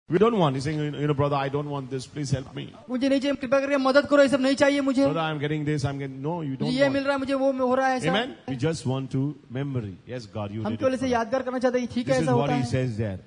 We don't want. He's saying, brother, I don't want this. Please help me. मुझे नहीं चाहिए, कृपया करके मदद करो, ये सब नहीं चाहिए मुझे। Brother, I'm getting this. I'm getting. No, you don't. ये मिल want. रहा है मुझे, वो हो रहा है ऐसा। Amen. We just want to memory. Yes, God, you हम did केवल it. इसे यादगार करना चाहते हैं, ठीक है This is ऐसा what होता he है। says there.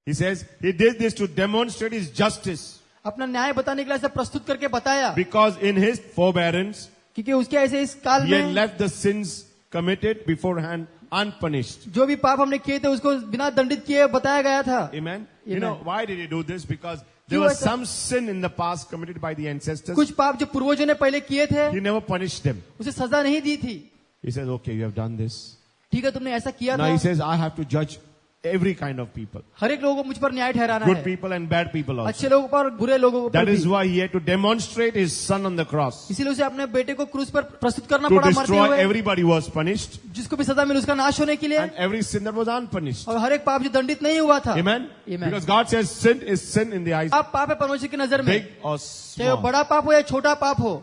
He says he did this to demonstrate his justice, अपना न्याय बताने के लिए ऐसा प्रस्तुत करके बताया, because in his forbearance क्योंकि उसके ऐसे इस काल he had में left the sins committed beforehand unpunished. जो भी पाप हमने किए थे उसको बिना दंडित किए बताया गया था। Amen. You know why did he do this? Because there क्यों was ऐसा? some sin in the past committed by the ancestors. कुछ पाप जो पूर्वजों ने पहले किए थे He never punished them. उसे सजा नहीं दी थी। He says, okay, you have done this. ठीक है, तुमने ऐसा किया Now था। he says, I have to judge every kind of people. हर एक लोगों को मुझ पर न्याय ठहराना Good है, people and bad people also. अच्छे लोगों पर और बुरे लोगों पर That भी। is why he had to demonstrate his son on the cross. इसीलिए उसे अपने बेटे को क्रूस पर प्रस्तुत करना To पड़ा मरते destroy हुए, everybody who was punished जिसको भी सजा मिली उसका नाश होने के लिए, and every sin that was unpunished. और हर एक पाप जो दंडित नहीं हुआ था। Amen? Amen. Because God says sin is sin in the eyes, आप पाप है परमेश्वर की नजर में, big or चाहे वो small. बड़ा पाप हो या छोटा पाप हो,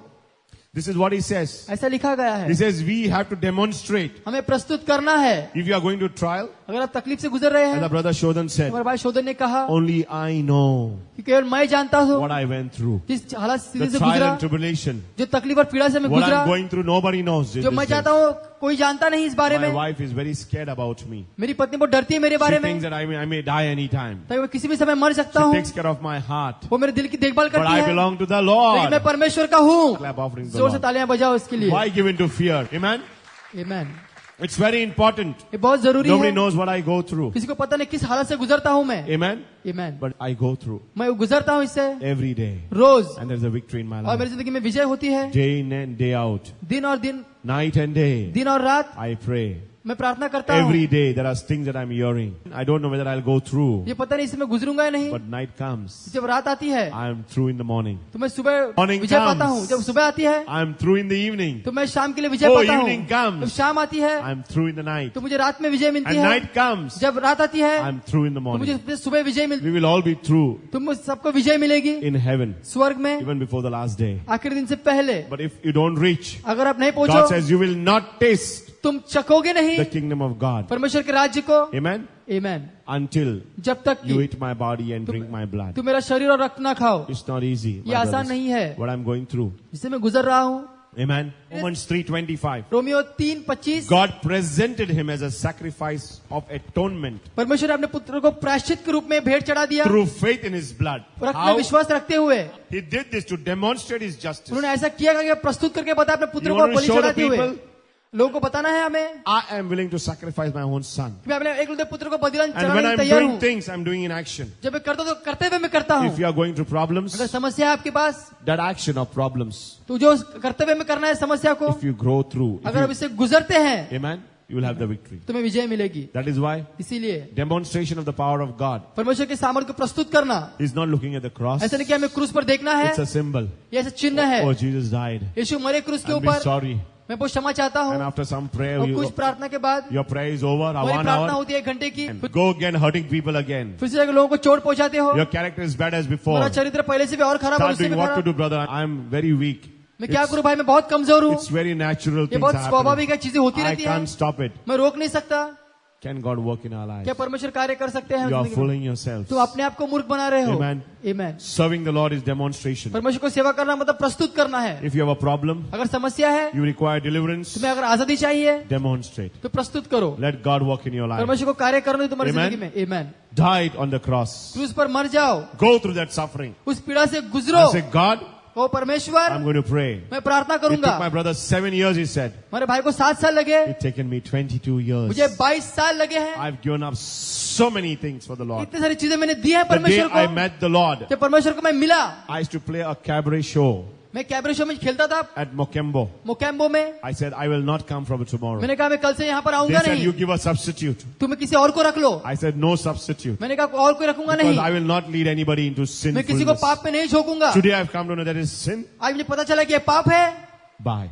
This is what he says. ऐसा लिखा गया है। He says we have to demonstrate. हमें प्रस्तुत करना है। If you are going to trial, अगर आप तकलीफ से गुजर रहे as the हैं, brother Shodan said, हमारे भाई शोधन ने कहा only I know कि केवल मैं जानता हूँ what I went through. जिस हालात The स्थिति से trial गुजरा, and tribulation. जो तकलीफ और पीड़ा से मैं What गुजरा, I'm going through, nobody knows. in जो this मैं day. चाहता हूँ कोई जानता नहीं इस बारे My में। wife is very scared about me. मेरी पत्नी बहुत डरती है मेरे She बारे में, thinks that I may die anytime. ताकि मैं किसी भी समय मर सकता She हूँ। takes care of my heart. वो मेरे दिल की देखभाल But करती I है, belong to the लेकिन Lord. मैं परमेश्वर का हूँ। Clap offering to the जोर से Lord. तालियां बजाओ इसके लिए। Why give in to fear? Amen? Amen। It's very important. ये बहुत जरूरी Nobody है। knows what I go through. किसी को पता नहीं किस हालत से गुजरता हूँ मैं। Amen? Amen। But I go through मैं गुजरता हूँ इससे every day. Rose, And there's a victory in my और मेरी life. जिंदगी में विजय होती है। Day in and day out. दिन और दिन, Night and day. दिन और रात I pray. मैं प्रार्थना करता हूँ। Every day there are things that I'm hearing. I don't know whether I'll go through. ये पता नहीं इससे मैं गुजरूंगा या नहीं। But night comes. जब रात आती है I'm through in the morning. तो मैं सुबह Morning विजय comes. पाता हूँ। जब सुबह आती है I'm through in the evening. तो मैं शाम के लिए विजय Oh, पाता हूँ। evening comes. जब शाम आती है I'm through in the night. तो मुझे रात में विजय मिलती And है। night comes. जब रात आती है I'm through in the तो मुझे morning. सुबह विजय मिलती We will all be through है। तुम सबको विजय मिलेगी in heaven, स्वर्ग में even before the last day. आखिरी दिन से पहले। But if you don't reach, अगर आप नहीं God पहुंचो, says you will not taste तुम चखोगे नहीं the kingdom of God. परमेश्वर के राज्य को। Amen? Amen। Until जब तक you कि eat my body and drink my blood. तुम मेरा शरीर और रक्त ना खाओ। It's not easy. my ये आसान brothers, नहीं है what I'm going through. जिससे मैं गुजर रहा हूँ। Amen? Romans 3:25. Romeo 3:25। God presented him as a sacrifice of atonement परमेश्वर ने अपने पुत्र को प्रायश्चित के रूप में भेंट चढ़ा दिया, through faith in his blood. और अपने How? विश्वास रखते हुए He did this to demonstrate his justice. उन्होंने ऐसा किया कि प्रस्तुत करके बताया अपने पुत्र You को want to Bali show the चढ़ाते हुए। people? लोगों को बताना है हमें I am willing to sacrifice my own son. कि मैं अपने एकलौते पुत्र को बलिदान And when चढ़ाने I'm के लिए तैयार doing हूँ। things, I'm doing in action. जब मैं करता हूँ तो करते हुए मैं करता हूँ। If you are going through problems, अगर समस्या है आपके पास, that action of problems, तो जो करते हुए में करना है समस्या को, if you grow through, अगर आप इससे गुजरते हैं amen, you will have the victory. तुम्हें विजय मिलेगी। That is why इसीलिए demonstration of the power of God परमेश्वर के सामर्थ्य को प्रस्तुत करना, is not looking at the cross. ऐसा नहीं कि हमें क्रूस पर देखना है, It's a symbol. ये ऐसा चिन्ह है। Oh, Jesus died. यीशु मरे क्रूस के I'm ऊपर, sorry. मैं बहुत क्षमा चाहता And हूँ। after some prayer, और कुछ प्रार्थना के बाद your prayer is over, हमारी 1 प्रार्थना hour, होती है 1 घंटे की, and go again hurting people again. फिर से जाकर लोगों को चोट पहुंचाते हो। Your character is bad as before. मेरा चरित्र पहले से भी और खराब और Start उससे भी doing what to खराब। do, brother. I'm very weak. मैं क्या करूँ भाई, मैं बहुत कमजोर हूँ। It's very natural ये things बहुत happen. स्वाभाविक है, चीजें होती I रहती can't हैं, stop it. मैं रोक नहीं सकता। Can God work in our lives? क्या परमेश्वर कार्य कर सकते हैं You are जिंदगी में? fooling yourselves. तुम अपने आप को मूर्ख बना रहे हो। Amen. Amen। Serving the Lord is demonstration. परमेश्वर को सेवा करना मतलब प्रस्तुत करना है। If you have a problem, अगर समस्या है, you require deliverance, तुम्हें अगर आजादी चाहिए demonstrate. तो प्रस्तुत करो। Let God work in your life. परमेश्वर को कार्य करने दो तुम्हारी Amen. जिंदगी में। Amen। Die on the cross. क्रूस पर मर जाओ, Go through that suffering. उस पीड़ा से गुजरो। And say, God, ओ परमेश्वर, I'm going to pray. मैं प्रार्थना It took करूंगा। my brother 7 years, he said. हमारे भाई को 7 साल लगे, It's taken me 22 years. मुझे 22 साल लगे हैं। I've given up so many things for the Lord. इतनी सारी चीजें मैंने दी है The day परमेश्वर I को। met the Lord, जब परमेश्वर को मैं मिला, I used to play a cabaret show मैं कैबरे शो में खेलता था at Mokembo. मोकैम्बो में। I said, I will not come from tomorrow. मैंने कहा मैं कल से यहाँ पर They आऊंगा said, you नहीं, give a substitute. तुम्हें किसी और को रख लो। I said, no substitute. मैंने कहा और कोई रखूंगा Because नहीं, I will not lead anybody into मैं किसी को sinfulness. पाप में नहीं झोंकूंगा। Today I've come to know that is sin. आज मुझे पता चला कि ये पाप है। Bye.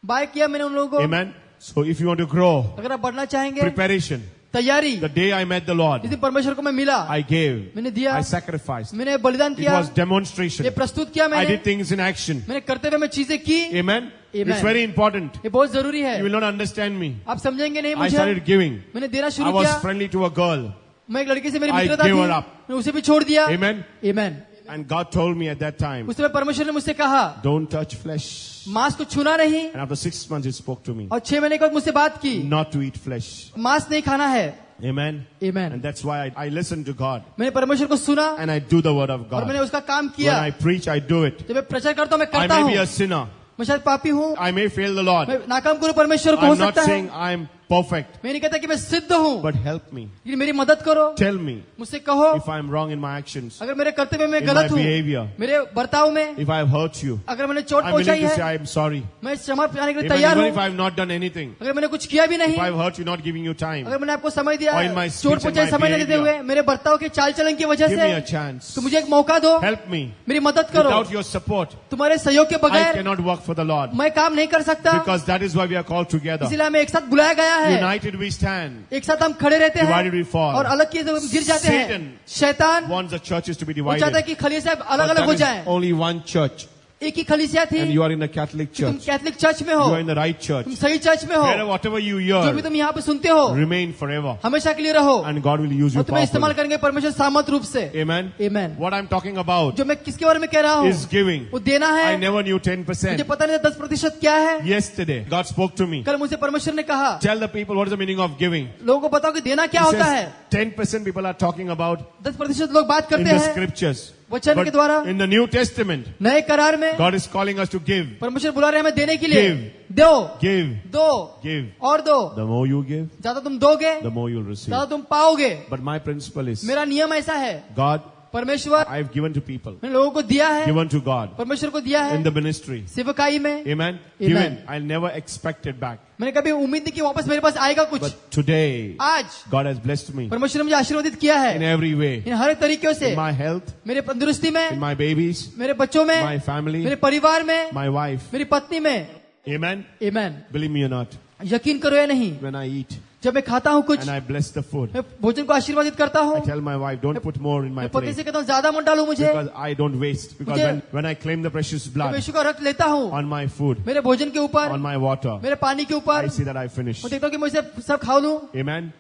बाय किया मैंने उन लोगों को। Amen. So if you want to grow, अगर आप बढ़ना चाहेंगे, preparation. तैयारी। The day I met the Lord, जिस दिन परमेश्वर को मैं मिला, I gave. मैंने दिया, I sacrificed. मैंने बलिदान It किया, was demonstration. ये प्रस्तुत किया I मैंने, did things in action. मैंने करते हुए मैं चीजें की। Amen. Amen. It's very important. ये बहुत जरूरी है। You will not understand me. आप समझेंगे नहीं I मुझे। started giving. मैंने देना I शुरू was किया, friendly to a girl. मैं एक लड़की से मेरी I मित्रता gave her थी, up. मैं उसे भी छोड़ दिया। Amen. Amen. And God told me at that time, उस समय परमेश्वर ने मुझसे कहा don't touch flesh. मांस को छूना नहीं, And after 6 months, He spoke to me, और 6 महीने के बाद मुझसे बात की, not to eat flesh. मांस नहीं खाना है। Amen. Amen. And that's why I listen to God मैंने परमेश्वर को सुना and I do the word of और मैंने God. उसका काम When किया। I preach, I do it. जब मैं प्रचार करता हूँ मैं I करता may हूँ। be a sinner. मैं शायद पापी हूँ, I may fail the Lord. मैं नाकाम करूँ परमेश्वर को, हो I'm not सकता है। saying I'm perfect, मैं नहीं कहता कि मैं सिद्ध हूँ, but help me. लेकिन मेरी मदद करो, Tell me मुझसे कहो if I'm wrong in my actions, अगर मेरे कर्तव्य में in गलत my हूँ, behavior, मेरे बर्ताव में if I've hurt you. अगर मैंने चोट I'm willing पहुंचाई to say है, I'm sorry. मैं क्षमा पाने के लिए Even, तैयार even if हूँ। I've not done anything, अगर मैंने कुछ किया भी नहीं, if I've hurt you, not giving you time, अगर मैंने आपको समय दिया, or in my चोट speech and पहुंचाई my समय न देते हुए, behavior, मेरे बर्ताव के चाल चलन की वजह give me a से, chance. तो मुझे एक मौका दो, Help me. मेरी मदद करो। Without your support, तुम्हारे सहयोग के I बगैर cannot work for the Lord. मैं काम नहीं कर सकता, Because that is why we are called together. इसीलिए हमें एक साथ बुलाया गया है। United we stand. एक साथ हम खड़े रहते Divided we हैं fall. और अलग किए तो हम गिर जाते हैं। Satan शैतान Wants the churches to be वो चाहता है divided. कि खलीसिया अलग But अलग हो that जाए। is only one church. एक ही खलीसिया थी, And you are in the Catholic तुम church. कैथलिक चर्च में हो, You are in the right church. तुम सही चर्च में Wherever, हो, whatever you जो भी hear, तुम यहाँ पे सुनते हो remain forever. हमेशा के लिए रहो And God will use you और तुम्हें इस्तेमाल powerfully. करेंगे परमेश्वर सामर्थ रूप से। Amen. Amen. What I'm talking about जो मैं किसके बारे में कह रहा हूँ, is giving. वो देना I है। never knew मुझे 10%. पता नहीं था 10% क्या है। Yesterday, God spoke to me. कल मुझे परमेश्वर ने कहा, Tell the people what is the meaning of giving. लोगों को बताओ कि देना क्या He होता says है। 10% people are talking about 10% लोग बात in करते the हैं scriptures. वचन के But द्वारा। in the New Testament, नए करार में God is calling us to give. परमेश्वर बुला रहे हैं हमें देने के लिए। Give. दो, Give. दो Give. और दो। The more you give, ज्यादा तुम दोगे, the more you'll receive. ज्यादा तुम पाओगे। But my principle is, मेरा नियम ऐसा है, God, परमेश्वर I've given to people. मैंने लोगों को दिया है, Given to God. परमेश्वर को दिया है In the ministry. सेवकाई में। Amen. Amen. Given. I'll never expect it back. मैंने कभी उम्मीद नहीं की वापस मेरे पास आएगा कुछ। But today, आज God has blessed me परमेश्वर ने मुझे आशीर्वादित किया in है every way. इन हर एक तरीके से, In my health, मेरे तंदुरुस्ती in में, my babies, मेरे बच्चों में, my family, मेरे परिवार में, my wife. मेरी पत्नी में। Amen. Amen. Believe me or not, यकीन करो या नहीं, when I eat जब मैं खाता हूँ कुछ, and I bless the food, मैं भोजन को आशीर्वादित करता I हूँ, tell my wife, don't put more in my मैं पति plate. से कहता हूँ ज्यादा मत डालो मुझे, Because I don't waste. Because मुझे- when I claim the precious मैं blood यीशु का रक्त लेता हूँ on my food, मेरे भोजन के ऊपर, on my water, मेरे पानी के ऊपर, I see that I finish. मैं देखता हूँ कि मैं इसे सब खा लूँ। Amen.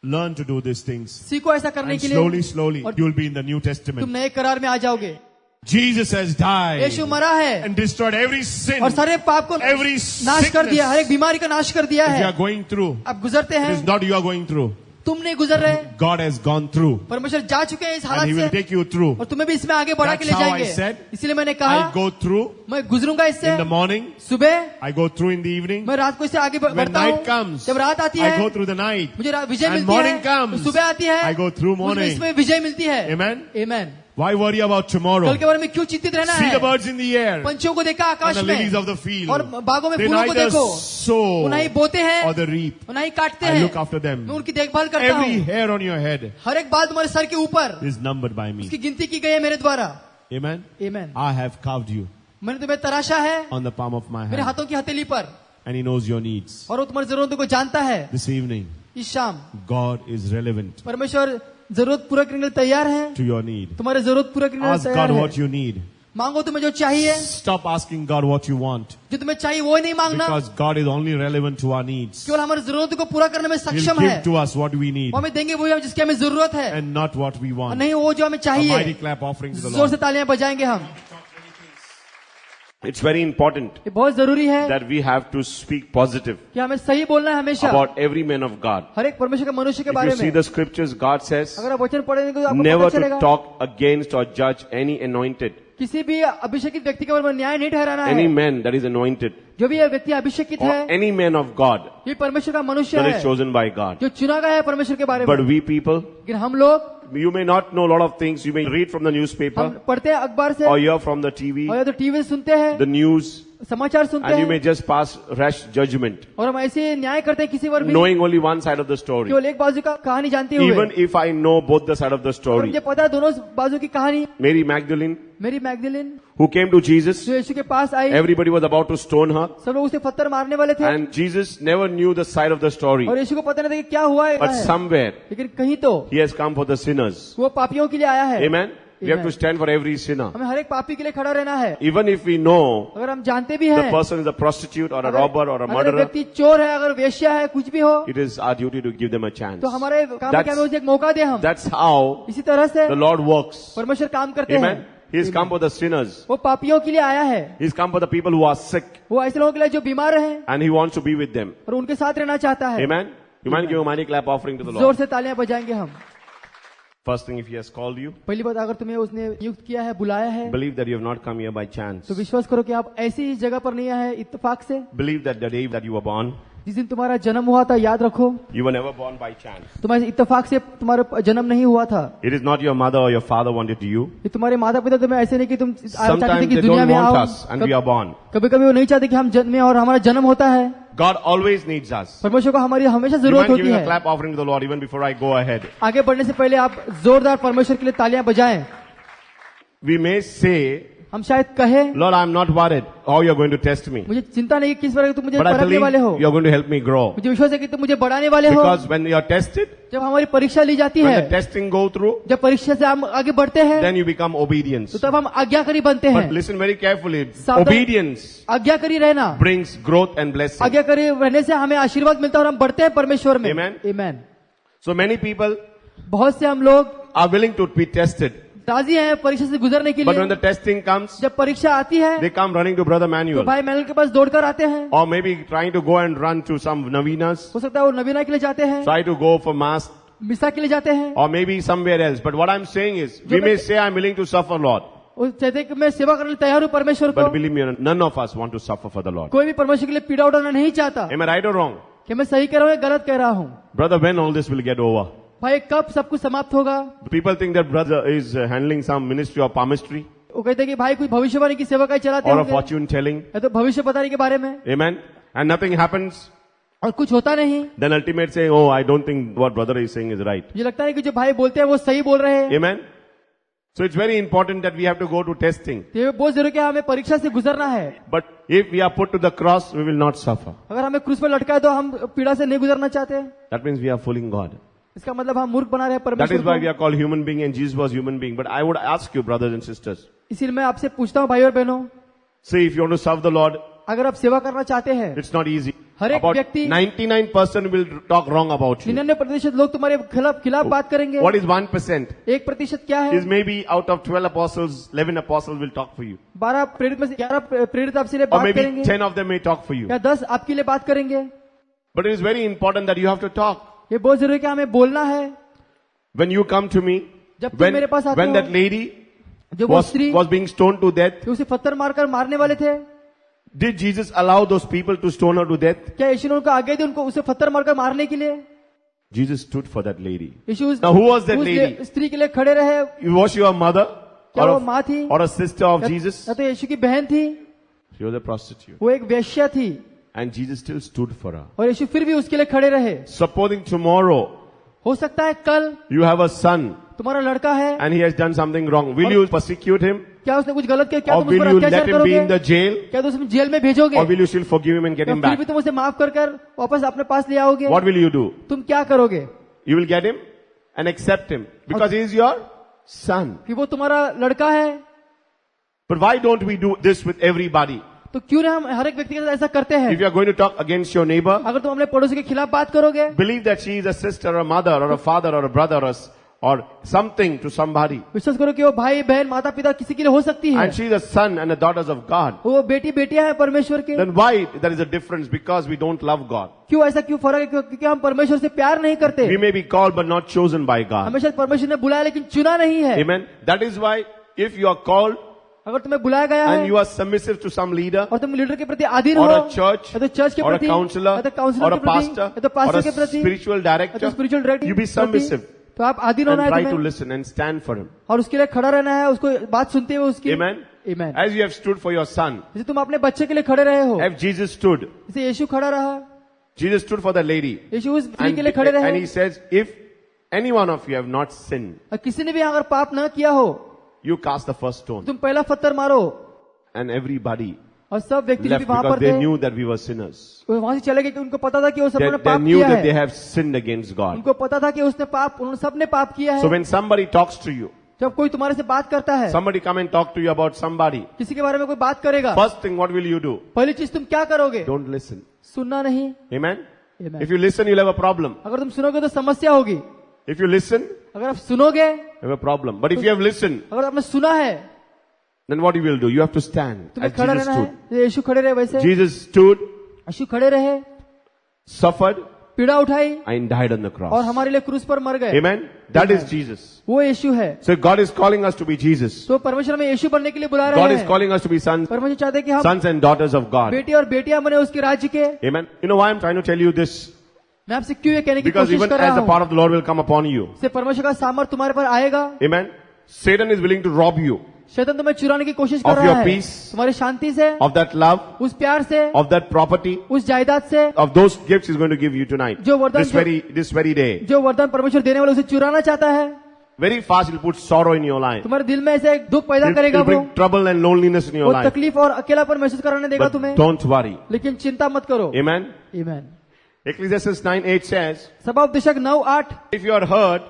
Learn to do these things. सीखो ऐसा करने And के slowly, लिए, slowly, और you'll be in the New तुम Testament. नए करार में आ जाओगे। Jesus has died यीशु मरा है and destroyed every sin. और सारे पाप को Every नाश कर दिया, हर sickness एक बीमारी का नाश कर दिया If you है। are going through, आप गुजरते it is हैं, not you are going through. तुम नहीं गुजर रहे, God has gone through. परमेश्वर जा चुके हैं इस And He हालत will से take you through. और तुम्हें भी इसमें आगे बढ़ा के ले That's how I जाएंगे। said, इसलिए मैंने कहा I go through मैं गुजरूंगा इससे, in the morning. सुबह I go through in the evening. मैं रात को इससे आगे When बढ़ता night हूँ। comes, जब रात आती I है go through the night. मुझे विजय And मिलती morning है, comes, तो सुबह आती है I go through मुझे morning. इसमें विजय मिलती है। Amen. Amen. Why worry about tomorrow? कल के बारे में क्यों चिंतित रहना See the है? birds in the air पंछियों को देखा and आकाश the lilies में of the field. और बागों में They फूलों को neither देखो, sow वो ना ही बोते हैं or they reap. वो ना ही काटते I हैं, look after them. मैं उनकी देखभाल करता Every हूँ। hair on your head हर एक बाल तुम्हारे सर के ऊपर is numbered by me. उसकी गिनती की गई है मेरे द्वारा। Amen. Amen. I have carved you मैंने तुम्हें तराशा है on the palm of my मेरे hand. हाथों की हथेली पर And He knows your needs. और वो तुम्हारी जरूरतों को जानता है। This evening, इस शाम God is relevant परमेश्वर जरूरत पूरा करने के लिए तैयार है, to your need. तुम्हारे जरूरत पूरा करने के लिए Ask तैयार God है। what you need. मांगो तुम्हें जो चाहिए, Stop asking God what you want. जो तुम्हें चाहिए वो नहीं मांगना, Because God is only relevant to our needs. केवल हमारी जरूरतों को पूरा करने में He'll सक्षम है। give to us what we need वो हमें देंगे वही जिसकी हमें जरूरत है, and not what we और want. नहीं वो जो हमें A चाहिए। mighty clap offering to the जोर Lord. से तालियां बजाएंगे हम। It's very important ये बहुत जरूरी है that we have to speak positive कि हमें सही बोलना है हमेशा, about every man of God. हर एक परमेश्वर के मनुष्य के If बारे you see में। the scriptures, God says अगर आप वचन पढ़ेंगे तो आपको never पता to चलेगा talk against or judge any anointed, किसी भी अभिषेकित व्यक्ति के बारे में न्याय नहीं ठहराना any है। man that is anointed, जो भी यह व्यक्ति अभिषेकित or है, any man of God ये परमेश्वर का मनुष्य that is है chosen by God. जो चुना गया है परमेश्वर के बारे में। But we people, लेकिन हम लोग, you may not know a lot of things. You may read from the हम newspaper पढ़ते हैं अखबार से or hear from the TV, और या तो टीवी सुनते हैं, the news, समाचार सुनते and you may हैं, just pass rash judgment, और हम ऐसे न्याय करते हैं किसी पर भी, knowing only one side of the story. केवल एक बाजू का कहानी जानते हुए। Even if I know both the side of the और story. मुझे पता है दोनों बाजू की कहानी। Mary Magdalene, मेरी मैगदलीन who came to Jesus, जो यीशु के पास आई, everybody was about to stone her, सब लोग उसे पत्थर मारने वाले थे, and Jesus never knew the side of the story. और यीशु को पता नहीं था कि क्या हुआ But है, somewhere लेकिन कहीं तो He has come for the sinners. वो पापियों के लिए आया है। Amen. We have to stand for every sinner. हमें हर एक पापी के लिए खड़ा रहना है। Even if we know अगर हम जानते भी the हैं person is a prostitute or a robber or a अगर murderer, व्यक्ति चोर है, अगर वेश्या है, कुछ भी हो, it is our duty to give them a chance. तो हमारे काम है कि हमें उसे एक मौका दे। हम That's how इसी तरह से the Lord works. परमेश्वर काम करते Amen. हैं। He has come for the sinners. वो पापियों के लिए आया है, He's come for the people who are sick, वो ऐसे लोगों के लिए जो बीमार हैं and He wants to be with them. और उनके साथ रहना चाहता है। Amen. You mind give a mighty clap offering to the जोर Lord. से तालियां बजाएंगे हम। First thing, if He has called you, पहली बात, अगर तुम्हें उसने नियुक्त किया है, बुलाया है, believe that you have not come here by chance. तो विश्वास करो कि आप ऐसी जगह पर नहीं आए हैं इत्तेफाक से। Believe that the day that you were born, जिस दिन तुम्हारा जन्म हुआ था, याद रखो, you were never born by chance. तुम्हारे इत्तेफाक से तुम्हारा जन्म नहीं हुआ था। It is not your mother or your father wanted you. ये तुम्हारे माता पिता तुम्हें ऐसे नहीं कि तुम चाहते थे Sometimes कि they दुनिया don't में want आओ। us and we are born. कभी कभी वो नहीं चाहते कि हम जन्मे और हमारा जन्म होता है। God always needs us. परमेश्वर को हमारी हमेशा You जरूरत mind होती giving a है। clap offering to the Lord even before I go ahead. आगे बढ़ने से पहले आप जोरदार परमेश्वर के लिए तालियां बजाएं। We may say, हम शायद कहें, Lord, I'm not worried how you're going to test me. मुझे चिंता नहीं कि किस तरह तुम मुझे But I परखने वाले हो, believe you're going to help me grow. मुझे विश्वास है कि तुम मुझे बढ़ाने वाले हो। Because when you're tested, जब हमारी परीक्षा ली जाती when है, the testing go through, जब परीक्षा से हम आगे बढ़ते हैं, then you become obedience. तो तब हम आज्ञाकारी बनते हैं। But listen very carefully. सावधान- Obedience आज्ञाकारी रहना, brings growth and blessing. आज्ञाकारी रहने से हमें आशीर्वाद मिलता है और हम बढ़ते हैं परमेश्वर में। Amen. Amen। So many people बहुत से हम लोग are willing to be tested. राजी हैं परीक्षा से गुजरने के But when लिए। the testing comes, जब परीक्षा आती है, they come running to Brother तो Manuel. भाई मैनुअल के पास दौड़कर आते हैं। Or maybe trying to go and run to some Navinas. हो सकता है वो नवीना के लिए जाते हैं, Try to go for mass. मिसा के लिए जाते हैं, Or maybe somewhere else. But what I'm saying is, we may say I'm willing to suffer, Lord. वो कहते हैं कि मैं सेवा करने तैयार हूँ परमेश्वर को। But believe me, none of us want to suffer for the Lord. कोई भी परमेश्वर के लिए पीड़ा उठाना नहीं चाहता। Am I right or wrong? कि मैं सही कह रहा हूँ या गलत कह रहा हूँ? Brother, when all this will get over? भाई कब सब कुछ समाप्त होगा? People think that brother is handling some ministry of palmistry वो कहते हैं कि भाई कोई भविष्यवाणी की सेवा का चलाते or a होंगे, fortune telling. या तो भविष्य बताने के बारे में, Amen. And nothing happens. और कुछ होता नहीं। Then ultimate saying, oh, I don't think what brother is saying is right. मुझे लगता है कि जो भाई बोलते हैं वो सही बोल रहे हैं। Amen. So it's very important that we have to go to testing. तो ये बहुत जरूरी है, हमें परीक्षा से गुजरना है। But if we are put to the cross, we will not suffer. अगर हमें क्रूस पर लटका है तो हम पीड़ा से नहीं गुजरना चाहते। That means we are fooling God. इसका मतलब हम मूर्ख बना रहे हैं That परमेश्वर is why we को। are called human being and Jesus was human being. But I would ask you, brothers and sisters, इसीलिए मैं आपसे पूछता हूँ भाई और बहनों, see if you want to serve the Lord, अगर आप सेवा करना चाहते हैं, it's not easy. हर एक About व्यक्ति 99% will talk wrong about you. 99% लोग तुम्हारे खिलाफ बात करेंगे। What is 1%? 1% क्या है? Is maybe out of 12 apostles, 11 apostles will talk for you. 12 प्रेरित में से 11 प्रेरित आपसे लिए Or बात maybe करेंगे, 10 of them may talk for you. या 10 आपके लिए बात करेंगे। But it is very important that you have to talk. ये बहुत जरूरी है कि हमें बोलना है। When you come to me, जब तुम मेरे पास आते when हो, that lady जो वो was स्त्री being stoned to death, जो उसे पत्थर मारकर मारने वाले थे, did Jesus allow those people to stone her to death? क्या यीशु ने उनको आगे दी उनको उसे पत्थर मारकर मारने के लिए? Jesus stood for that lady. Yeshu Now who was that उस lady? स्त्री के लिए खड़े रहे। Was she a mother? क्या Or वो a, माँ थी? or a sister of Jesus? या तो यीशु की बहन थी? She was a prostitute. वो एक वेश्या थी And Jesus still stood for her. और यीशु फिर भी उसके लिए खड़े रहे। Supposing tomorrow हो सकता है कल you have a son तुम्हारा लड़का है, and he has done something wrong. Will you persecute him? क्या उसने कुछ गलत किया, क्या Or तुम उस will पर you let अत्याचार him be in the करोगे? jail? क्या तुम उसे जेल में भेजोगे? Or will you still forgive him and get या him फिर back? भी तुम उसे माफ कर वापस अपने पास ले आओगे? What will you do? तुम क्या करोगे? You will get him and accept him because he is your son. कि वो तुम्हारा लड़का है। But why don't we do this with everybody? तो क्यों ना हम हर एक व्यक्ति के साथ ऐसा करते हैं? If you are going to talk against your neighbor, अगर तुम अपने पड़ोसी के खिलाफ बात करोगे, believe that she is a sister or a mother or a father or a brother or something to somebody. विश्वास करो कि वो भाई बहन माता पिता किसी के लिए हो सकती है। And she is a son and a daughters of God. वो बेटी बेटियां हैं परमेश्वर के। Then why there is a difference? Because we don't love God. क्यों ऐसा क्यों फर्क है? क्योंकि हम परमेश्वर से प्यार नहीं करते। We may be called but not chosen by God. हमेशा परमेश्वर ने बुलाया लेकिन चुना नहीं है। Amen. That is why if you are called अगर तुम्हें बुलाया गया है and you are submissive to some leader और तुम लीडर के प्रति अधीन हो, or a church या तो चर्च के or a प्रति, counselor या तो or काउंसलर a के प्रति, pastor या तो or पास्टर a के प्रति, spiritual या director, तो spiritual director you be submissive तो आप अधीन होना and है try to तुम्हें listen and stand for him. और उसके लिए खड़ा रहना है, उसको बात सुनते हुए उसकी। Amen. Amen. As you have stood for your son, जैसे तुम अपने बच्चे के लिए खड़े रहे हो, as Jesus stood, जैसे यीशु खड़ा रहा, Jesus stood for the lady. यीशु उस स्त्री And, के लिए खड़े and रहे। he says, if any one of you have not sinned, और किसी ने भी अगर पाप न किया हो, you cast the first stone. तुम पहला पत्थर मारो। And everybody और सब व्यक्ति जो भी left वहां because पर they थे, knew that we were sinners. वो वहां से चले गए कि उनको पता था कि वो सब ने They पाप knew किया that they है। have sinned against God. उनको पता था कि उसने पाप, उन्होंने सबने पाप किया So है। when somebody talks to you, जब कोई तुम्हारे से बात करता है, somebody come and talk to you about somebody, किसी के बारे में कोई बात करेगा, first thing what will you do? पहली चीज तुम क्या करोगे? Don't listen. सुनना नहीं। Amen? Amen. If you listen, you'll have a problem. अगर तुम सुनोगे तो समस्या होगी। If you listen, अगर आप सुनोगे, you have a problem. But if you have listened, अगर आपने सुना है, then what you will do? You have to stand तुम्हें as खड़ा Jesus रहना stood. है। यीशु खड़े रहे वैसे। Jesus stood, यीशु खड़े रहे, suffered, पीड़ा उठाई and died on the और cross. हमारे लिए क्रूस पर मर गए। Amen? That is Amen. Jesus. वो यीशु है। So God is calling us to be Jesus. तो परमेश्वर हमें यीशु बनने के लिए बुला रहे God is हैं। calling us to be sons, परमेश्वर चाहते हैं कि हम sons and daughters of God. बेटे और बेटियां बने उसके राज्य के। Amen? You know why I'm trying to tell you this? मैं आपसे क्यों ये कहने की Because कोशिश even कर as रहा the हूँ, power of the Lord will come upon you. से परमेश्वर का सामर्थ तुम्हारे पर आएगा। Amen? Satan is willing to rob you शैतान तुम्हें चुराने की कोशिश Of कर your रहा है, peace, तुम्हारी शांति से, of that love, उस प्यार से, of that property, उस जायदाद से, of those gifts he's going to give you tonight. जो वरदान This very day. जो वरदान परमेश्वर देने वाले उसे चुराना चाहता है। Very fast he'll put sorrow in your life. तुम्हारे दिल में ऐसे एक दुख पैदा He'll करेगा, वो bring trouble and loneliness in your वो life. तकलीफ और अकेलापन महसूस कराने देगा But तुम्हें। don't worry. लेकिन चिंता मत करो। Amen? आमीन। Ecclesiastes 9:8 says, सभापदेशक 9:8, if you are hurt,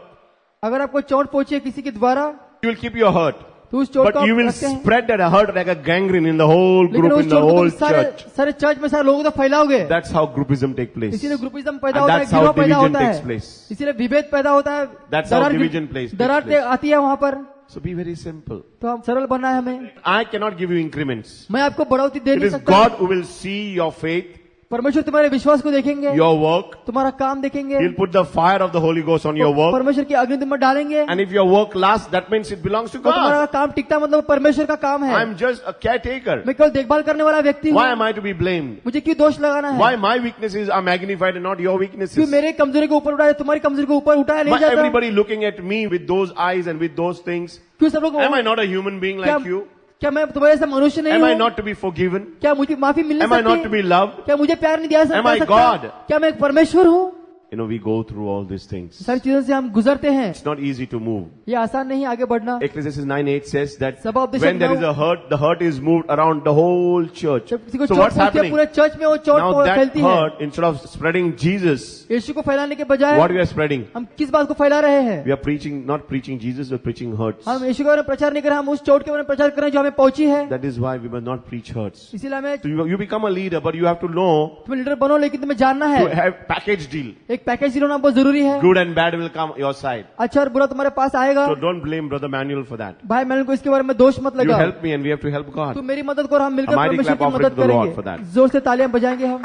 अगर आपको चोट पहुंची है किसी के द्वारा, you will keep your hurt. तो उस चोट को But you आप will रखते हैं, spread that hurt like a gangrene in the whole लेकिन group, उस in the चोट को whole तुम सारे church. सारे चर्च में सारे लोगों को फैलाओगे। That's how groupism takes place. इसीलिए ग्रुपिज्म पैदा And होता है, that's how गिरोह पैदा division होता takes है, place. इसीलिए विभेद पैदा होता है, That's how division takes दरार place. आती है वहाँ पर। So be very simple. तो हम सरल बनना है हमें। I cannot give you increments. मैं आपको बढ़ोतरी दे It नहीं is सकता। God who will see your faith, परमेश्वर तुम्हारे विश्वास को देखेंगे, your work. तुम्हारा काम देखेंगे, He'll put the fire of the Holy Ghost on your work. परमेश्वर की अग्नि तुम में डालेंगे, And if your work lasts, that means it belongs to तो तुम्हारा God. काम टिकता मतलब परमेश्वर का काम है। I'm just a caretaker. मैं केवल देखभाल करने वाला व्यक्ति Why हूँ। am I to be blamed? मुझे क्यों दोष लगाना Why है? my weaknesses are magnified and not your क्यों weaknesses? मेरे कमजोरी को ऊपर उठाया, तुम्हारी कमजोरी को ऊपर उठाया नहीं Why जाता? everybody looking at me with those eyes and with those things? क्यों सब लोग Am I not a human being क्या like you? क्या मैं तुम्हारे जैसा मनुष्य नहीं Am I हूँ? not to be forgiven? क्या मुझे माफी मिल Am I not to सकती? be loved? क्या मुझे प्यार नहीं दिया Am I सकता? God? क्या मैं एक परमेश्वर हूँ? You know, we go through all these things. सारी चीजों से हम गुजरते हैं। It's not easy to move. ये आसान नहीं आगे बढ़ना। Ecclesiastes 9:8 says that सभापदेशक when there is a hurt is moved around the whole church. जब किसी को So चोट what's पहुंचती है happening? पूरे चर्च में वो चोट Now that फैलती है। hurt, instead of spreading Jesus, यीशु को फैलाने के बजाय what we are spreading? हम किस बात को फैला रहे हैं? We are preaching, not preaching Jesus, we're preaching hurts. हम यीशु के बारे में प्रचार नहीं कर रहे, हम उस चोट के बारे में प्रचार कर रहे हैं जो हमें पहुंची है। That is why we must not preach hurts. इसीलिए हमें So you become a leader, but you have to know तुम्हें लीडर बनो, लेकिन तुम्हें जानना to है have package deal. एक पैकेज डील होना बहुत जरूरी है। Good and bad will come your side. अच्छा और बुरा तुम्हारे पास आएगा। So don't blame Brother Manuel for that. भाई मैंने को इसके बारे में दोष मत You लगा। help me and we have to help God. तू मेरी मदद करो, हम मिलकर A mighty परमेश्वर clap की offering मदद to the Lord for करेंगे। that. जोर से तालियां बजाएंगे हम।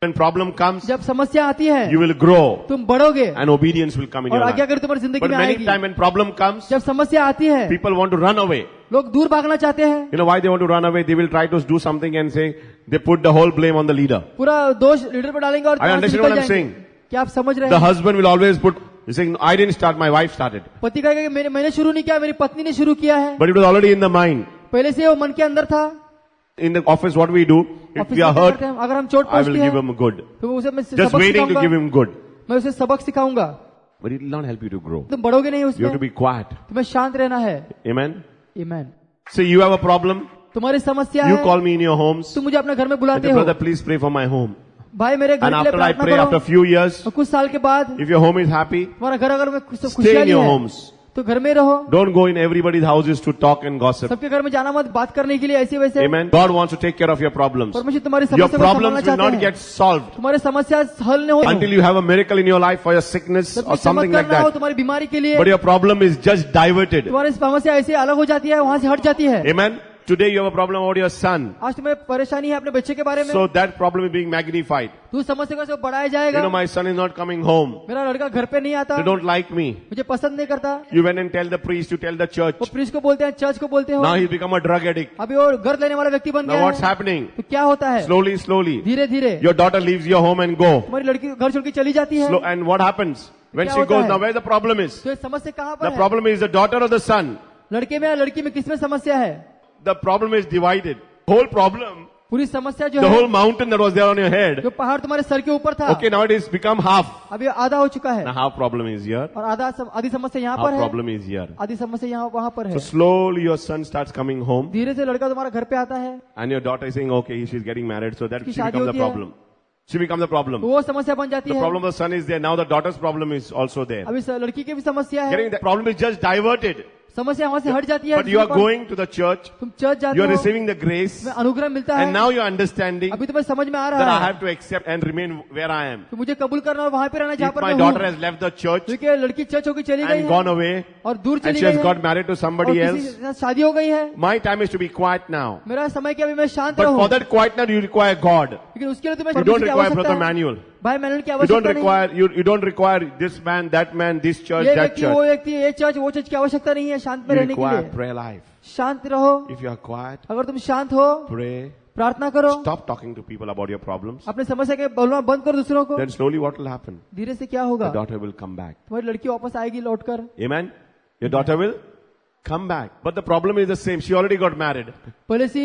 When problem comes, जब समस्या आती है you will grow तुम बढ़ोगे and obedience will come in और your आज्ञा life. कर तुम्हारी जिंदगी But में many आएगी। times when problem comes, जब समस्या आती है people want to run away. लोग दूर भागना चाहते हैं। You know why they want to run away? They will try to do something and say, they put the whole blame on the leader. पूरा दोष लीडर पर डालेंगे और I वहां से understand निकल what I'm जाएंगे। saying. क्या आप समझ रहे The हैं? husband will always put, he's saying, I didn't start, my wife started. पति कहेगा कि मैंने शुरू नहीं किया, मेरी पत्नी ने शुरू किया है। But it was already in the mind. पहले से वो मन के अंदर था। In the office, what we do, if office we are में क्या hurt, करते हैं? अगर हम चोट I will पहुंचती give है him good. तो उसे मैं Just सबक waiting to सिखाऊंगा। give him good. मैं उसे सबक सिखाऊंगा। But it will not help you to grow. तुम बढ़ोगे नहीं You उसमें, have to be quiet. तुम्हें शांत रहना है। Amen? आमीन। So you have a problem, तुम्हारी समस्या you है, call me in your homes. तुम मुझे अपने घर में And बुलाते say, हो। brother, please pray for my home. भाई मेरे घर And के लिए after I प्रार्थना pray, after a करो। few years, और कुछ साल के बाद if your home is happy, तुम्हारा घर अगर में stay in खुशहाली your है homes. तो घर में रहो। Don't go in everybody's houses to talk and gossip. सबके घर में जाना मत बात करने के लिए ऐसे वैसे। Amen. God wants to take care of your problems. परमेश्वर तुम्हारी Your समस्या को संभालना problems will चाहते not हैं। get solved तुम्हारी समस्या हल नहीं होती until you have a miracle in your life for your sickness जब or तक something like चमत्कार ना हो that. तुम्हारी बीमारी के लिए। But your problem is just diverted. तुम्हारी समस्या ऐसे अलग हो जाती है, वहां से हट जाती है। Amen. Today you have a problem about your son. आज तुम्हें परेशानी है अपने बच्चे के बारे में, So that problem is being magnified. तो उस समस्या को बढ़ाया You जाएगा। know, my son is not coming home. मेरा लड़का घर पे नहीं आता, They don't like me. मुझे पसंद नहीं करता। You went and tell the priest, you tell the church. वो प्रीस्ट को बोलते हैं, चर्च को बोलते हो। Now he's become a drug addict. अभी वो घर लेने वाला व्यक्ति बन Now गया what's है। happening? तो क्या होता है? Slowly, slowly. धीरे धीरे Your daughter leaves your home and go. तुम्हारी लड़की घर छोड़ के चली जाती है। And what happens? When क्या she होता goes, है? now where the problem is? तो ये समस्या कहाँ The पर है? problem is the daughter or the son. लड़के में या लड़की में, किसमें समस्या है? The problem is divided. Whole problem, पूरी समस्या जो the whole है, mountain that was there on your head. जो पहाड़ तुम्हारे सर के ऊपर था, Okay, now it is become half. अभी आधा हो चुका है Now half problem is here. और आधी समस्या यहाँ Half पर है, problem is here. आधी समस्या यहाँ वहाँ पर So है। slowly your son starts coming home धीरे से लड़का तुम्हारा घर पे आता है, and your daughter is saying, okay, she's getting married, so that उसकी she शादी becomes a होती है, problem. She becomes the problem. वो समस्या बन जाती The है। problem of the son is there. Now the daughter's problem is also there. अब इस लड़की की भी समस्या है, Getting the problem is just diverted. समस्या वहां से हट जाती है। But you are going to the church. तुम चर्च जाते You are हो, receiving the grace. तुम्हें अनुग्रह मिलता And है, now you are understanding अभी तुम्हें समझ में आ that रहा I है have to accept and remain where I am. कि मुझे कबूल करना और वहां पे रहना जहाँ If पर my मैं daughter हूँ। has left the church क्योंकि लड़की चर्च होकर चली गई and gone है away और दूर and चली she गई has है got married to और somebody किसी else, के साथ शादी हो गई है। my time is to be quiet now. मेरा समय क्या, अभी मैं शांत But रहूं, for that quiet now you require God. लेकिन उसके लिए तुम्हें You don't परमेश्वर की require आवश्यकता Brother है। Manuel. भाई मैनुअल की You don't आवश्यकता नहीं। require you don't require this man, that man, this church, ये that व्यक्ति, वो church. व्यक्ति, ये चर्च, वो चर्च की आवश्यकता नहीं है शांत में You रहने के require लिए। prayer life. शांत रहो। If you are quiet, अगर तुम शांत हो, pray, प्रार्थना करो, stop talking to people about your problems. अपने समस्या के बोलना बंद करो दूसरों को। Then slowly what will happen? धीरे से क्या होगा, The daughter will come back. तुम्हारी लड़की वापस आएगी लौटकर। Amen? Your daughter will come back. But the problem is the same. She already got married. पहले से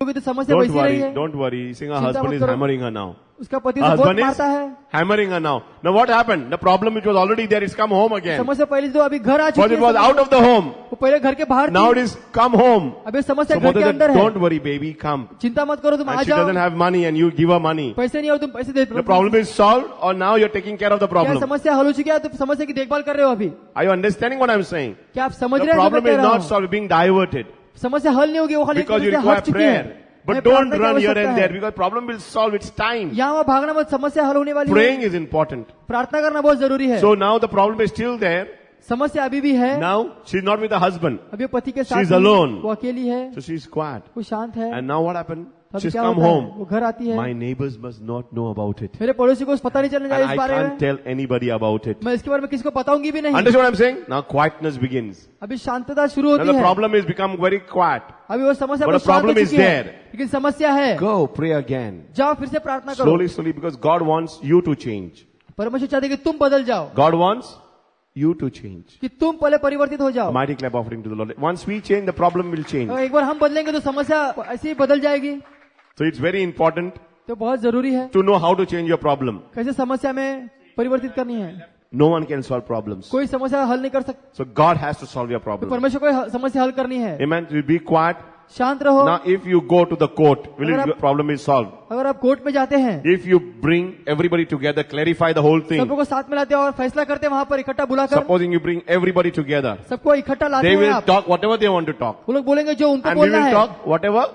होगी तो समस्या Don't वैसी रही worry. है। Don't worry. Seeing her चिंता husband मत is करो। hammering her now. उसका पति Her उसे बहुत husband is मारता है। hammering her now. Now what happened? The problem which was already there is come home again. समस्या पहले तो अभी घर आ Because चुकी it was है। out of the home. वो पहले घर के बाहर Now it थी, is come home. अभी समस्या So घर mother के said, अंदर है। don't worry baby, come. चिंता मत करो, तुम आ And she जाओ। doesn't have money and you give her money. पैसे नहीं हो, तुम पैसे दे। The problem is solved or now you're taking care of the क्या problem. समस्या हल हो चुकी है, तुम समस्या की देखभाल कर रहे हो अभी? Are you understanding what I'm saying? क्या आप समझ The रहे हैं जो मैं problem कह is रहा not हूँ? solved, being diverted. समस्या हल नहीं होगी, वो खाली Because you समस्या require हट चुकी है। prayer. But हमें don't प्रार्थना की run here आवश्यकता and है। there because problem will solve. It's time. यहाँ वहाँ भागना मत, समस्या हल होने वाली है। Praying is important. प्रार्थना करना बहुत जरूरी है। So now the problem is still there. समस्या अभी भी है। Now she's not with the husband. अभी पति के साथ She's नहीं, alone. वो अकेली है, So she's quiet. वो शांत है। And now what happened? अभी She's क्या come होता है? home. वो घर आती है। My neighbors must not know about it. मेरे पड़ोसी को पता नहीं चलना And चाहिए I इस बारे can't में। tell anybody about it. मैं इसके बारे में किसी को बताऊंगी भी नहीं। Understand what I'm saying? Now quietness begins. अभी शांतता शुरू Now होती the है। problem is become very quiet. अभी वो समस्या But बहुत the problem शांत हो is चुकी है। there. लेकिन समस्या है, Go pray again. जाओ फिर से प्रार्थना करो। Slowly, slowly, because God wants you to change. परमेश्वर चाहते हैं कि तुम बदल जाओ, God wants you to change. कि तुम पहले परिवर्तित हो जाओ। Mighty clap offering to the Lord. Once we change, the problem will change. अगर एक बार हम बदलेंगे तो समस्या ऐसे ही बदल जाएगी। So it's very important तो बहुत जरूरी है to know how to change your problem. कैसे समस्या में परिवर्तित करनी है। No one can solve problems. कोई समस्या हल नहीं कर सकता, So God has to solve your तो problem. परमेश्वर को समस्या हल करनी है। Amen. You be quiet. शांत रहो। Now if you go to the court, will अगर your आप- problem is solved? अगर आप कोर्ट में जाते हैं, If you bring everybody together, clarify the whole thing. सबको साथ में लाते हैं और फैसला करते हैं वहां पर इकट्ठा बुलाकर, Supposing you bring everybody together, सबको इकट्ठा लाते they हैं will आप। talk whatever they want to talk. वो लोग बोलेंगे जो उनको And we बोलना will है, talk whatever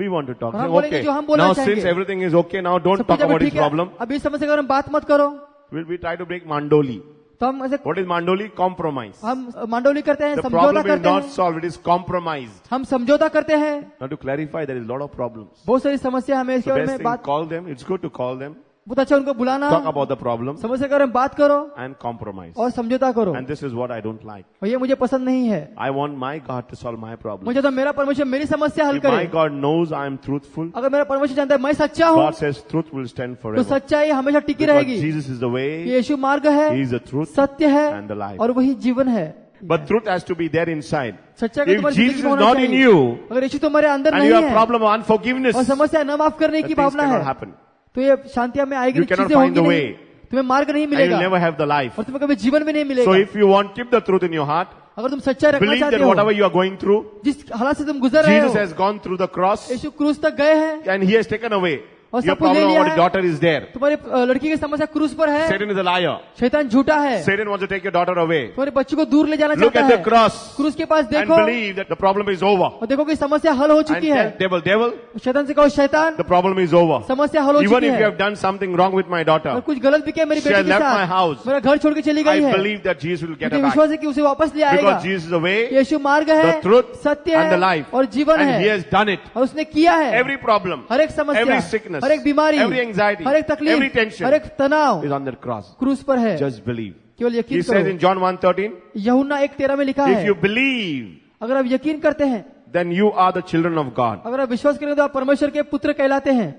we want to talk. हम Say, बोलेंगे okay. जो हम बोलना Now चाहेंगे। since everything is okay, now don't सब talk कुछ अभी about his ठीक है, problem. अभी इस समस्या के बारे में बात मत करो। We try to break mandoli. तो हम ऐसे What is mandoli? Compromise. हम मांडोली करते हैं, The समझौता problem is करते not हैं, solved, it is compromised. हम समझौता करते हैं। Now to clarify, there is a lot of problems. बहुत सारी समस्या हमें इसके So बारे best में thing, बात, call them. It's good to call them, बहुत अच्छा उनको बुलाना, talk about the problem, समस्या के बारे में बात करो and compromise. और समझौता करो। And this is what I don't like. और ये मुझे पसंद नहीं है। I want my God to solve my problem. मुझे तो मेरा परमेश्वर मेरी समस्या हल If my करे। God knows I am truthful, अगर मेरा परमेश्वर जानता है मैं सच्चा हूँ, God says truth will stand तो forever. सच्चाई हमेशा टिकी Because रहेगी। Jesus is the way, यीशु मार्ग है, He is the truth, सत्य है and the life. और वही जीवन है। But truth has to be there inside. सच्चाई को If तुम्हारी Jesus जिंदगी is में होना not in चाहिए। you, अगर यीशु तुम्हारे अंदर and नहीं you have है problem of unforgiveness, और समस्या न माफ करने the की things भावना cannot है, happen. तो ये शांति में आएगी, You cannot चीजें find होंगी the नहीं, way. तुम्हें मार्ग नहीं And you'll मिलेगा never have the life. और तुम्हें कभी जीवन भी नहीं So मिलेगा। if you want, keep the truth in your heart. अगर तुम सच्चाई रखना Believe चाहते that whatever हो, you are going through, जिस हालात से तुम गुजर रहे Jesus हो, has gone through the cross यीशु क्रूस तक गए हैं and He has taken away. और Your सब कुछ ले problem लिया about है। your daughter is there. तुम्हारी लड़की की समस्या क्रूस पर है। Satan is a liar. शैतान झूठा है, Satan wants to take your daughter away. तुम्हारे बच्चे को दूर ले जाना Look चाहता at the है। cross क्रूस के पास and देखो believe that the problem is over. और देखो कि समस्या हल हो And चुकी है। tell devil, शैतान से कहो शैतान, the problem is over. समस्या हल हो Even चुकी if you है। have done something wrong with my daughter, और कुछ गलत भी किया मेरी She बेटी has के left my साथ, house. मेरा घर छोड़ के चली I गई है, believe that Jesus will get मुझे her विश्वास back. है कि उसे वापस ले आएगा। Because Jesus is the way, यीशु मार्ग है, the truth, सत्य and the है life. और जीवन And He है, has done it. और उसने किया है। Every problem, हर एक समस्या, every sickness, हर एक बीमारी, every anxiety, हर एक every तकलीफ, tension हर एक तनाव is on that cross. क्रूस पर है। Just believe. केवल He यकीन says in करो। John 1:13, यूहन्ना 1:13 में लिखा if है, you believe, अगर आप यकीन करते हैं, then you are the children of God. अगर आप विश्वास करेंगे तो आप परमेश्वर के पुत्र कहलाते हैं।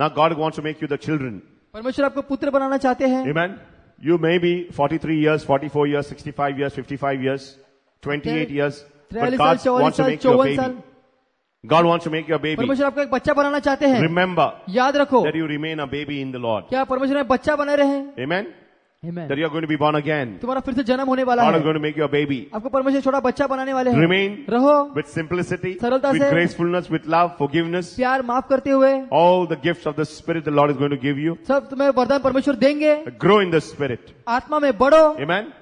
Now God wants to make you the children. परमेश्वर आपको पुत्र बनाना चाहते हैं। Amen. You may be 43 years, 44 years, 65 years, 55 years, 28 years, but 43 God साल, 44 wants to साल, make you a 54 साल, baby. God wants to make you a baby. परमेश्वर आपको एक बच्चा बनाना चाहते हैं। Remember याद रखो that you remain a baby in the Lord. क्या परमेश्वर में बच्चा बने रहे। Amen. Amen. that you are going to be born again. तुम्हारा फिर से जन्म होने वाला God is है. going to make you a baby. आपको परमेश्वर छोटा बच्चा बनाने वाले हैं. Remain रहो with simplicity, सरलता with से, gracefulness, with love, forgiveness. प्यार माफ करते हुए. All the gifts of the Spirit the Lord is going to give you. सब तुम्हें वरदान परमेश्वर देंगे. Grow in the Spirit. आत्मा में बढ़ो. Amen.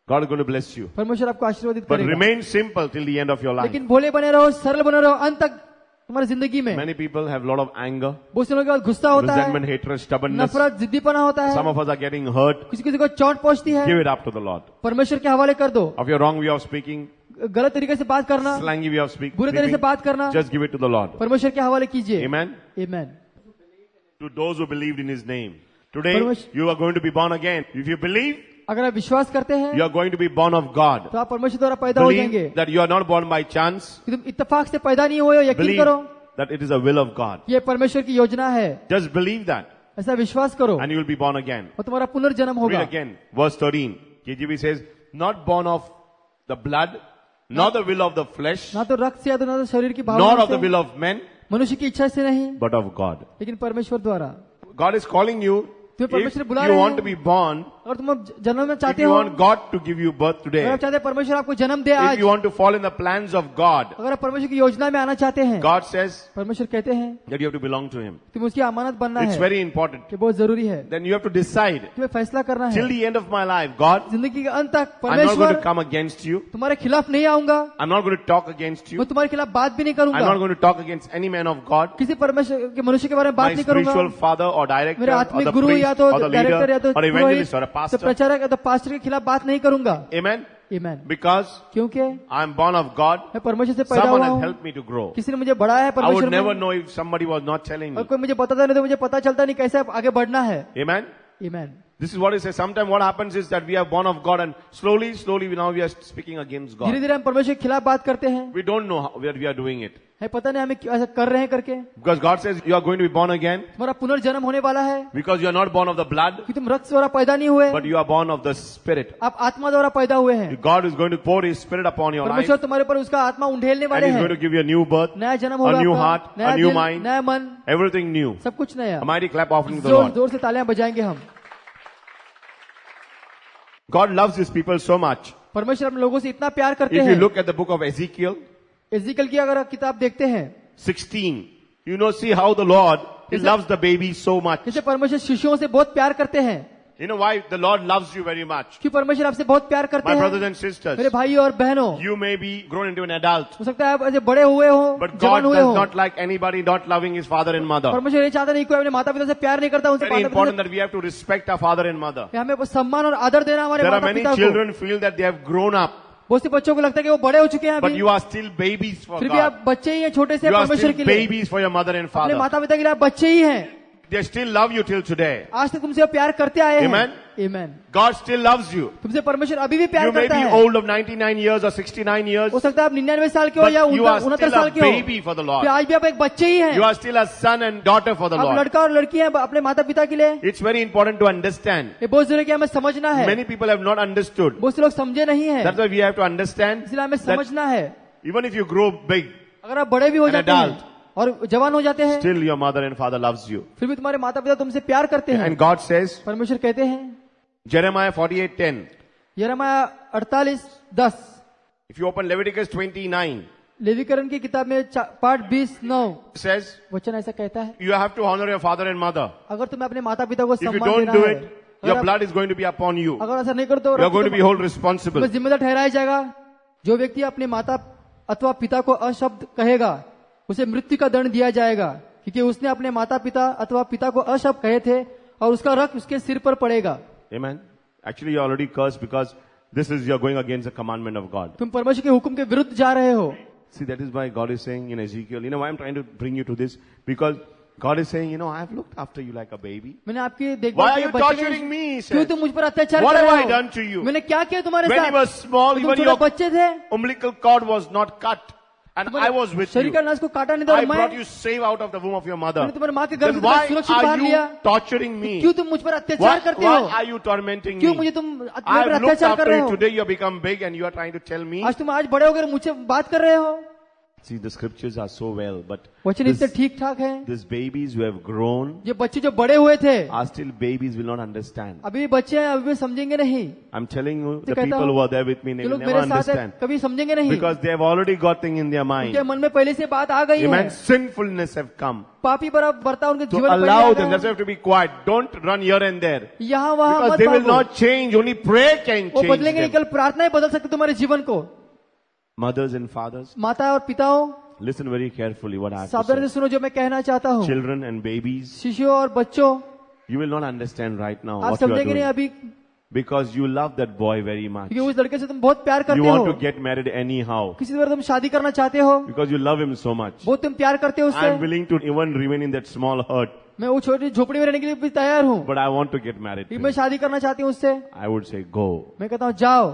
God is going to bless you. परमेश्वर आपको आशीर्वादित But करेगा. remain simple till the end of your life. लेकिन भोले बने रहो, सरल बने रहो अंत तक तुम्हारी जिंदगी में. Many people have a lot of anger, बहुत से लोगों के पास गुस्सा होता resentment, है, hatred, stubbornness. नफरत, जिद्दीपना होता Some है, of us are getting hurt. किसी किसी को चोट पहुंचती है. Give it up to the Lord. परमेश्वर के हवाले कर दो. Of your wrong way of speaking, गलत तरीके से बात करना, slangy way of speaking, बुरे तरीके से बात करना, just give it to the Lord. परमेश्वर के हवाले कीजिए. Amen. Amen. To those who believed in His name. Today, परमेश्वर- you are going to be born again. If you believe, अगर आप विश्वास करते हैं you are going to be born of God. तो आप परमेश्वर द्वारा पैदा हो जाएंगे. Believe that you are not born by chance. कि तुम इत्तेफाक से पैदा नहीं हुए हो, यकीन Believe करो that it is a will of God. ये परमेश्वर की योजना है. Just believe that ऐसा विश्वास करो and you will be born again. और तुम्हारा पुनर्जन्म Read होगा. again, verse 13. KJV says, not born of the blood, nor the will of the flesh, ना तो रक्त से या तो ना तो शरीर की nor भावना of the से, will of men, मनुष्य की इच्छा से नहीं, but of God. लेकिन परमेश्वर द्वारा. God is calling you. तुम्हें If परमेश्वर बुला you रहे want to हैं. be born, अगर तुम अब जन्म में if चाहते you हो, want God to give you birth अगर today, आप चाहते हैं परमेश्वर आपको जन्म दे if आज, you want to fall in the plans of God, अगर आप परमेश्वर की योजना में आना चाहते हैं, God says परमेश्वर कहते हैं that you have to belong to Him. तुम्हें उसकी अमानत बनना It's है. very important. ये बहुत जरूरी है. Then you have to decide, तुम्हें फैसला करना till है. the end of my life, God, जिंदगी के अंत तक I'm not going परमेश्वर to come against you. तुम्हारे खिलाफ नहीं आऊंगा. I'm not going to talk against you. मैं तुम्हारे खिलाफ बात भी नहीं I'm not करूंगा. going to talk against any man of God, किसी परमेश्वर के मनुष्य के बारे में बात my नहीं करूंगा. spiritual father or director मेरे or आत्मिक the गुरु या priest तो or the डायरेक्टर या leader तो or evangelist or a पुरोहित, तो pastor. प्रचारक या तो पास्टर के खिलाफ बात नहीं करूंगा. Amen. Amen. Because क्योंकि I'm born of God. मैं परमेश्वर से पैदा Someone हुआ has हूँ. helped me to grow. किसी ने मुझे बढ़ाया है I would परमेश्वर never में. know if somebody was not telling और me. कोई मुझे बताता नहीं तो मुझे पता चलता नहीं कैसे आगे बढ़ना है. Amen. Amen. This is what it says. Sometimes what happens is that we are born of God and slowly now we are speaking against धीरे God. धीरे हम परमेश्वर के खिलाफ बात करते हैं. We don't know how, where we are doing it. है पता नहीं हमें क्यों ऐसा कर रहे हैं करके. Because God says you are going to be born again तुम्हारा पुनर्जन्म होने वाला है. because you are not born of the blood, कि तुम रक्त द्वारा पैदा नहीं हुए, but you are born of the Spirit. आप आत्मा द्वारा पैदा हुए हैं. God is going to pour His Spirit upon your life परमेश्वर तुम्हारे पर उसका आत्मा उंडेलने and वाले He's हैं. going to give you a new birth, नया जन्म a होगा new आपका, heart, नया a new दिल, mind, नया मन, everything new. सब कुछ नया. A mighty clap offering to the जोर Lord. जोर से तालियां बजाएंगे हम. God loves His people so much. परमेश्वर अपने लोगों से इतना प्यार करते If you हैं. look at the book of Ezekiel एजिकल की अगर आप किताब देखते हैं, 16, you know, see how the Lord, He Is it- loves the baby so much. जैसे परमेश्वर शिशुओं से बहुत प्यार करते हैं. You know why the Lord loves you very much? कि परमेश्वर आपसे बहुत प्यार करते My brothers हैं. and sisters, मेरे भाई और बहनों, you may be grown into an adult, हो सकता है आप ऐसे बड़े हुए हो, but God जवान हुए does हो. not like anybody not loving his father and mother. परमेश्वर ये चाहता नहीं कोई अपने माता पिता से प्यार नहीं करता, उनसे Very माता important पिता that we have to respect our father and mother. से हमें सम्मान और आदर देना हमारे There are माता many पिता को. children feel that they have grown up, बहुत से बच्चों को लगता है कि वो बड़े हो चुके हैं but अभी, you are still babies for फिर भी God. आप बच्चे ही हैं, छोटे से You are परमेश्वर still के लिए. babies for your mother and अपने father. माता पिता के लिए आप बच्चे ही हैं. They still love you till today. आज तक तुमसे वो प्यार करते आए हैं. Amen. Amen. God still loves you. तुमसे परमेश्वर अभी भी प्यार You may करता be है. old of 99 years or 69 years, हो सकता है आप 99 साल के हो but या you are 69 still साल a के हो, baby for the Lord. फिर आज भी आप एक बच्चे ही हैं. You are still a son and daughter for the आप Lord. लड़का और लड़की हैं अपने माता पिता के लिए. It's very important to understand. ये बहुत जरूरी है कि हमें समझना है. Many people have not understood. बहुत से लोग समझे नहीं है, That's why we have to understand इसलिए हमें that समझना है. even if you grow big, अगर आप बड़े भी हो An जाते adult. हैं और जवान हो जाते हैं, still your mother and father loves you. फिर भी तुम्हारे माता पिता तुमसे प्यार करते हैं. And God says, परमेश्वर कहते हैं Jeremiah 48:10. यिर्मयाह 48:10, If you open Leviticus 29, लेवीकरण की किताब में पाठ 20:9 it says, वचन ऐसा कहता है, you have to honor your father and mother. अगर तुम्हें अपने माता पिता को If you सम्मान don't देना do है, it, your अगर blood is going to be upon you. अगर ऐसा नहीं करते You are going to be तो held responsible. तुम्हें जिम्मेदार ठहराया जाएगा. जो व्यक्ति अपने माता अथवा पिता को अशब्द कहेगा उसे मृत्यु का दंड दिया जाएगा, क्योंकि उसने अपने माता पिता अथवा पिता को अशब्द कहे थे और उसका रक्त उसके सिर पर पड़ेगा. Amen. Actually, you are already cursed because this is you are going against the commandment of God. तुम परमेश्वर के हुक्म के विरुद्ध जा रहे हो. See, that is why God is saying in Ezekiel, you know why I'm trying to bring you to this? Because God is saying, you know, I have looked after you like a baby. मैंने आपकी Why देखभाल are की, you बच्चे torturing की- me? He क्यों says. तुम मुझ पर अत्याचार What कर have रहे I हो? done to you? मैंने क्या किया तुम्हारे When साथ? you were small, तुम even छोटे your बच्चे थे, umbilical cord was not cut. And I was with शरीर you. का नस को काटा नहीं था I और मैं brought you safe out of the womb of your mother. मैंने तुम्हारे माँ के गर्भ Then से why तुम्हें सुरक्षित are बाहर you लिया. torturing me? क्यों तुम मुझ पर अत्याचार करते हो? Why are you tormenting क्यों me? मुझे तुम I अपने पर have looked अत्याचार कर after रहे you हो? today. You have become big and you are trying to tell me. आज तुम आज बड़े हो गए मुझसे बात कर रहे हो. See, the scriptures are so well, but वचन इतने ठीक ठाक है, these babies who have grown ये बच्चे जो बड़े हुए थे are still babies, will not understand. अभी भी बच्चे हैं, अभी भी समझेंगे नहीं। I'm telling you, the कहता people हूँ, who are there with me, they जो will लोग never मेरे साथ है understand. कभी समझेंगे नहीं, Because they have already got things in their mind. उनके मन में पहले से बात आ गई Amen. है, Sinfulness have come. पापी बर्ताव उनके To जीवन में पहले allow आ them, that's गया why you have to be quiet. Don't run here and there. है। यहाँ वहाँ Because मत they will भागो, not change. Only prayer can वो change बदलेंगे नहीं, them. केवल प्रार्थना ही बदल सकते तुम्हारे जीवन को। Mothers and fathers, माता और पिताओं, listen very carefully what I have to सावधानी say. से सुनो जो मैं कहना चाहता हूँ। Children and babies, शिशुओं और बच्चों, you will not understand right now आप what you are समझेंगे नहीं doing. अभी, Because you love that boy very much. क्योंकि उस लड़के से तुम बहुत प्यार You करते want हो, to get married anyhow. किसी तरह तुम शादी करना चाहते हो, Because you love him so much. बहुत तुम प्यार करते हो I am उससे। willing to even remain in that small hut. मैं वो छोटी झोपड़ी में रहने के लिए भी तैयार हूँ, But I want to get married to क्योंकि मैं him. शादी करना चाहती हूँ उससे। I would say go. मैं कहता हूँ जाओ,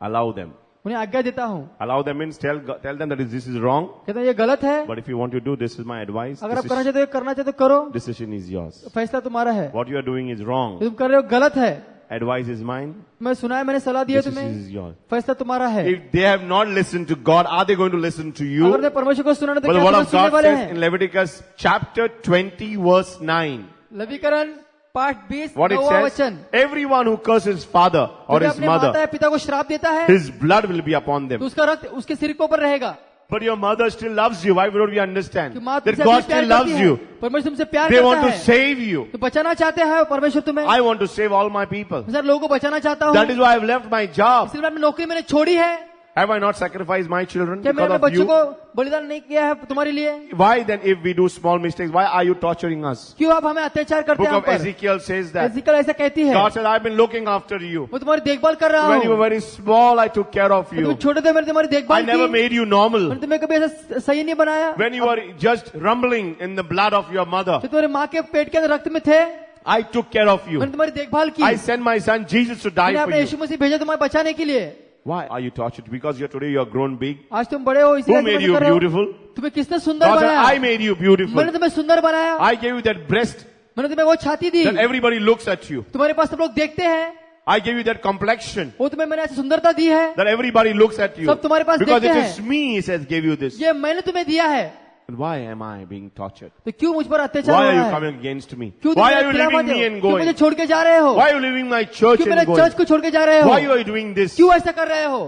Allow them. उन्हें आज्ञा देता हूँ। Allow them means tell them that this is wrong. कहता हूँ ये गलत है, But if you want to do, this is my advice. अगर आप करना This चाहते हो करना चाहते हो करो, decision is yours. फैसला तुम्हारा है। What you are doing is जो wrong. तुम कर रहे हो गलत है, Advice is mine. मैं सुना है, मैंने सलाह दी है Decision तुम्हें, is yours. फैसला तुम्हारा है। If they have not listened to God, are they going to listen to अगर you? उन्हें परमेश्वर को सुना तो But the क्या word तुम्हें of सुनने God वाले says हैं? in Leviticus chapter 20 verse 9. लवीकरण पाठ 20 What it 9वां says? वचन, Everyone who curses father or जो his अपने माता mother, या पिता को श्राप देता है, his blood will be upon तो them. उसका रक्त उसके सिर के ऊपर रहेगा। But your mother still loves you. Why don't we कि understand? माँ That तुमसे God अभी प्यार still loves करती है, you. परमेश्वर तुमसे प्यार They करता want to है, save you. तो बचाना चाहते हैं परमेश्वर तुम्हें। I want to save all my people. मैं सर लोगों को बचाना चाहता हूँ, That is why I've left my job. इसलिए मैं अपनी नौकरी मैंने छोड़ी है। Have I not sacrificed my children क्या मैंने because अपने of बच्चों you? को बलिदान नहीं किया है तुम्हारे लिए? Why then if we do small mistakes, why are you torturing us? क्यों आप हमें अत्याचार करते Book हैं हम of पर? Ezekiel says that. एजिकल ऐसा कहती है, God said, I've been looking after you. मैं तुम्हारी देखभाल कर रहा When you were हूँ, very small, I took care of तुम you. छोटे थे मैंने तुम्हारी I देखभाल never की, made you normal. मैंने तुम्हें कभी ऐसा सही नहीं बनाया। When you were just rumbling in the blood of your mother, जो तुम्हारे माँ के पेट के अंदर रक्त में थे, I took care of you. मैंने तुम्हारी देखभाल की, I sent my son Jesus to die मैंने for अपने you. यीशु मसीह भेजा तुम्हारे बचाने के लिए। Why are you tortured? Because today you are grown big. आज तुम बड़े हो इसलिए Who made ऐसा you कर रहे हो। beautiful? तुम्हें किसने सुंदर God said, बनाया? I made you beautiful. मैंने तुम्हें सुंदर बनाया, I gave you that breast मैंने तुम्हें वो छाती दी, that everybody looks at you. तुम्हारे पास सब लोग देखते हैं, I gave you that complexion वो तुम्हें मैंने ऐसी सुंदरता दी है, that everybody looks at you. सब तुम्हारे पास Because it देखते is me, he says, gave you this. ये मैंने तुम्हें दिया है, And why am I being tortured? तो क्यों मुझ पर अत्याचार Why हो are you रहा है? coming against me? क्यों तुम Why are मेरे you खिलाफ leaving आते me हो? and क्यों मुझे going? छोड़ के जा रहे हो? Why are you leaving my church क्यों and मेरे going? चर्च को छोड़ के जा रहे हो? Why are you doing this? क्यों ऐसा कर रहे हो?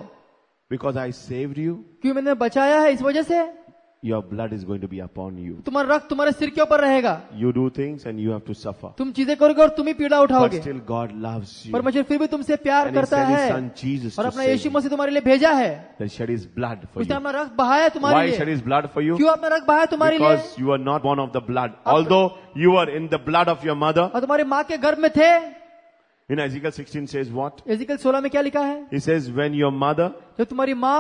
Because I saved you. क्यों मैंने बचाया है, इस वजह से Your blood is going to be upon you. तुम्हारा रक्त तुम्हारे सिर के ऊपर रहेगा, You do things and you have to suffer. तुम चीजें करोगे और तुम ही पीड़ा But उठाओगे, still God loves you. परमेश्वर फिर भी तुमसे प्यार And he करता sent his है son Jesus और to अपना save यीशु you. मसीह तुम्हारे लिए भेजा है, That shed his blood for उसने you. अपना रक्त बहाया तुम्हारे Why shed लिए। his blood for you? क्यों अपना रक्त बहाया तुम्हारे लिए? Because you are not born of the blood. Although you are in the blood of your mother. और तुम्हारी माँ के गर्भ में थे। In Ezekiel 16 says what? एजिकल 16 में क्या लिखा है? He says when your mother जब तुम्हारी माँ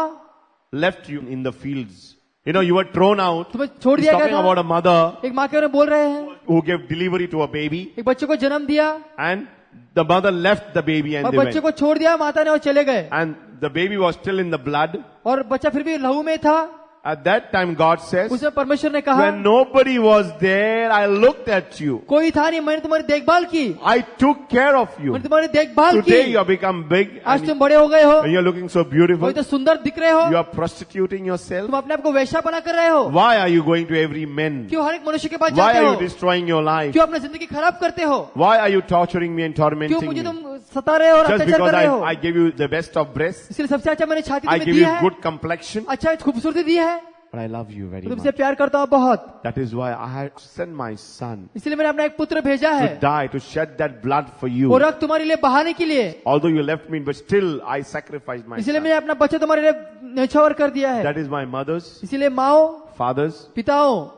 left you in the fields. You know, you were thrown out. तुम्हें छोड़ He's दिया गया talking about था, a mother एक माँ के बारे में बोल रहे हैं, who gave delivery to a baby. एक बच्चे को जन्म दिया And the mother left the baby and और they बच्चे went. को छोड़ दिया माता ने और चले गए, And the baby was still in the blood. और बच्चा फिर भी लहू में था। At that time God says, उसमें परमेश्वर ने कहा, when nobody was there, I looked at you. कोई था नहीं, मैंने तुम्हारी देखभाल की, I took care of you. मैंने तुम्हारी देखभाल Today you की। have become big आज and तुम बड़े हो गए हो, you're looking so beautiful. वही तो सुंदर दिख रहे हो, You are prostituting yourself. तुम अपने आप को वैश्या बना कर रहे हो। Why are you going to every man? क्यों हर एक मनुष्य के पास Why जाते are हो? you destroying your life? क्यों अपनी जिंदगी खराब करते हो? Why are you torturing me and क्यों tormenting मुझे me? तुम सता रहे हो और Just अत्याचार because कर रहे हो? I gave you the best of breasts, इसलिए सबसे अच्छा मैंने छाती I तुम्हें give दी you है, good complexion, अच्छा खूबसूरती दी है, but I love you very तुमसे much. प्यार करता हूँ बहुत, That is why I had sent my son इसलिए मैंने अपना एक पुत्र भेजा है, to die, to shed that blood for वो you. रक्त तुम्हारे लिए बहाने के लिए, Although you left me, but still I sacrificed my इसलिए son. मैंने अपना बच्चा तुम्हारे लिए न्यौछावर कर दिया है। That is my mothers, इसलिए माओ, fathers. पिताओं,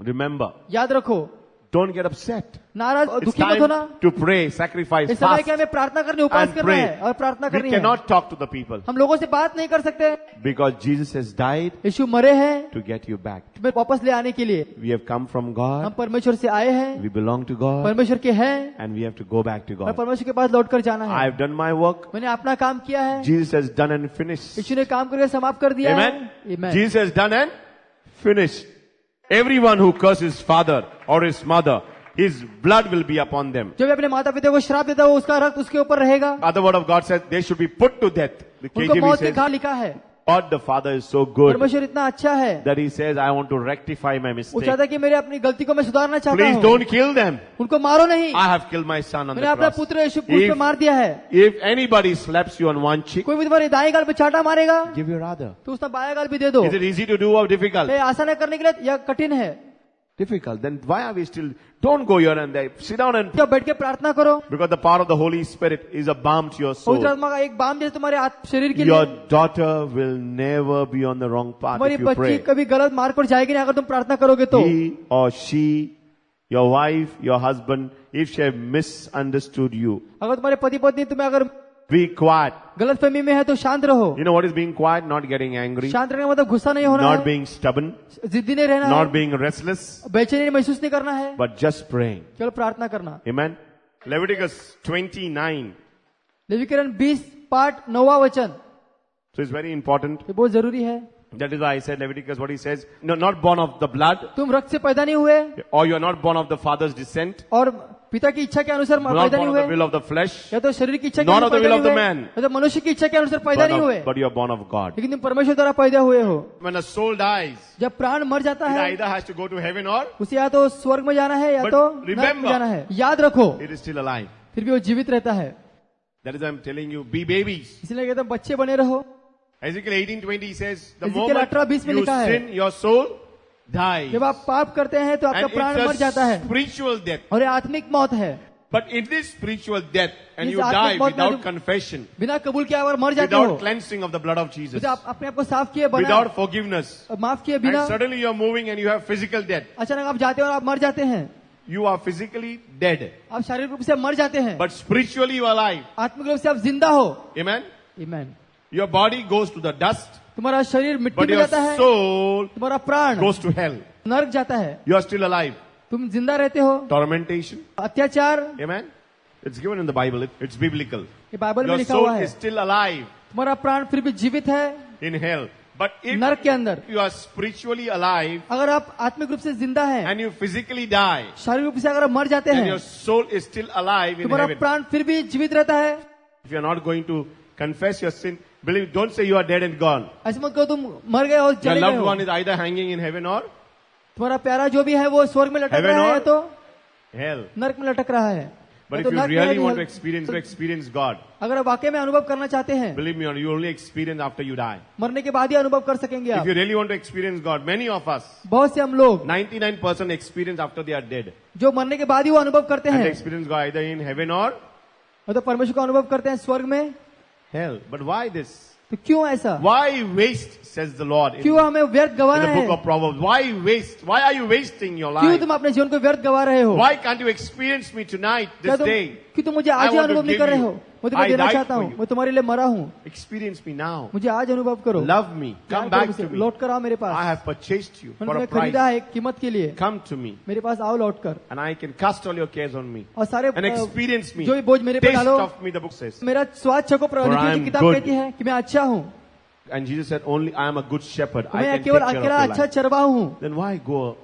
Remember, याद रखो, don't get upset. नाराज और It's दुखी मत होना। time to pray, sacrifice, इस समय fast, क्या हमें प्रार्थना करनी, उपास and करना pray. है और प्रार्थना We करनी है। cannot talk to the people हम लोगों से बात नहीं कर सकते, because Jesus has died यीशु मरे हैं to get you back. तुम्हें वापस ले आने के लिए। We have come from हम God, परमेश्वर से आए हैं, we belong to God, परमेश्वर के हैं and we have to go back to और God. परमेश्वर के पास लौट कर जाना I है। have done my work. मैंने अपना काम किया है, Jesus has done and finished. यीशु ने काम करके समाप्त कर दिया है। Amen. Amen. Jesus has done and finished. Everyone who curses father or his mother, his blood will be upon them. जो भी अपने माता पिता को श्राप देता है वो उसका रक्त उसके ऊपर रहेगा। Other word of God says they should be put to death. The उनको KJV मौत के says घाव लिखा है, God the Father is so good परमेश्वर इतना अच्छा है, that He says, I want to rectify my वो mistake. चाहता है कि मेरे अपनी गलती को मैं सुधारना चाहता Please हूँ। don't kill them. उनको मारो नहीं। I have killed my son on मैंने the अपना cross. पुत्र यीशु क्रूस पे मार दिया है। If anybody slaps you on one cheek, कोई भी तुम्हारे दाएं गाल पे चाटा मारेगा give your other. तो उसका बायां गाल भी दे दो। Is it easy to do or difficult? ये आसान है करने के लिए या कठिन है? Difficult. Then why are we still? Don't go here and there. Sit down and क्या बैठ के प्रार्थना करो? because the power of the Holy Spirit is a balm to your soul. पवित्र आत्मा का एक बाम जैसे तुम्हारे शरीर के Your लिए। daughter will never be on the wrong path तुम्हारी if you बच्ची pray. कभी गलत मार्ग पर जाएगी नहीं अगर तुम प्रार्थना करोगे तो। He or she, your wife, your husband, if she have misunderstood you, अगर तुम्हारे पति पत्नी तुम्हें अगर be quiet. गलत फहमी में है तो शांत रहो। You know what is being quiet? Not getting angry, शांत रहने का मतलब गुस्सा नहीं होना not है, being stubborn, जिद्दी नहीं रहना not है, being restless, बेचैनी महसूस नहीं करना है, but just praying. केवल प्रार्थना करना। Amen. Leviticus 29. लेवीकरण 20 पाठ 9वां वचन, So it's very important. ये बहुत जरूरी है। That is why I said Leviticus, what he says, no, not born of the blood, तुम रक्त से पैदा नहीं हुए or you are not born of the father's descent, और पिता की इच्छा के अनुसार not पैदा नहीं born of the हुए, will of the flesh, या तो शरीर की इच्छा के Not अनुसार of the पैदा will of नहीं the हुए, man. या तो मनुष्य की इच्छा के अनुसार पैदा नहीं हुए, but you are born of God. लेकिन तुम परमेश्वर द्वारा पैदा हुए हो। When a soul dies, जब प्राण मर जाता it है either has to go to heaven or उसे या तो स्वर्ग में जाना है या But तो नरक में remember, जाना है। याद रखो it is still alive. फिर भी वो जीवित रहता है। That is why I'm telling you, be babies. इसलिए कहते हैं बच्चे बने रहो। Ezekiel 18:20 says, the Ezekiel moment 18:20 में you लिखा है, sin, your soul dies. जब आप पाप करते हैं तो आपका And प्राण मर it's जाता a है spiritual death. और ये आत्मिक मौत है। But in this spiritual death, and इस you आत्मिक die मौत में without तुम confession, बिना कबूल किए अगर मर जाते हो, without cleansing of the blood of Jesus, तो आप अपने आप को साफ किए बना without forgiveness, माफ किए and बिना suddenly you are moving and you have physical death. अचानक आप जाते हो और आप मर जाते हैं। You are physically dead, आप शारीरिक रूप से मर जाते हैं, but spiritually you are alive. आत्मिक रूप से आप जिंदा हो। Amen? आमीन। Your body goes to the dust, तुम्हारा शरीर मिट्टी but में your जाता है, soul तुम्हारा प्राण goes to hell. नरक जाता है। You are still alive. तुम जिंदा रहते हो। Tormentation. अत्याचार Amen? It's given in the Bible. It's biblical. ये बाइबल में Your लिखा soul हुआ है। is still alive तुम्हारा प्राण फिर भी जीवित है in hell. But if नरक के अंदर। you are spiritually alive अगर आप आत्मिक रूप से जिंदा हैं, and you physically die, शारीरिक रूप से अगर मर जाते and हैं, your soul is still alive in तुम्हारा heaven. प्राण फिर भी जीवित रहता है। If you are not going to confess your sin, believe, don't say you are dead and gone. ऐसे मत कहो तुम मर गए और Your चले गए loved हो। one is either hanging in heaven or तुम्हारा प्यारा जो भी है वो स्वर्ग में लटक Heaven रहा है or तो hell. नरक में लटक रहा है। But तो if you नरक में really है want to कि experience God, अगर आप वाकई में अनुभव करना चाहते हैं, believe me, you only experience after you die. मरने के बाद ही अनुभव कर सकेंगे If आप। you really want to experience God, many of us, बहुत से हम लोग 99% experience after they are dead. जो मरने के बाद ही वो अनुभव करते And they हैं, experience God either in heaven or मतलब परमेश्वर का अनुभव करते हैं स्वर्ग में। hell. But why this? तो क्यों ऐसा? Why waste, says the Lord in क्यों हमें व्यर्थ in गवाना the है? book of Proverbs. Why waste? Why are you wasting your क्यों life? तुम अपने जीवन को व्यर्थ गवा रहे हो? Why can't you experience me tonight, क्या this day? क्यों तुम मुझे I आज ही want to अनुभव नहीं give कर रहे you. हो? मैं तुम्हें I देना died चाहता for हूँ, you. मैं तुम्हारे लिए मरा हूँ, Experience me now. मुझे आज अनुभव करो। Love me. Come प्यार back करो to मुझसे, me. लौट कर आओ मेरे I pass. have purchased you मैंने for a तुम्हें खरीदा price. है एक कीमत के लिए। Come to me, मेरे पास आओ लौट कर and I can cast all your cares on me और सारे and experience me. जो भी बोझ मेरे पे Taste डालो, of me, the book says. मेरा स्वाद छको। For I प्रभु am की किताब good. कहती है कि मैं अच्छा हूँ, And Jesus said, only I am a good shepherd. I मैं can take केवल care of अकेला your अच्छा life. चरवाहा हूँ। Then why go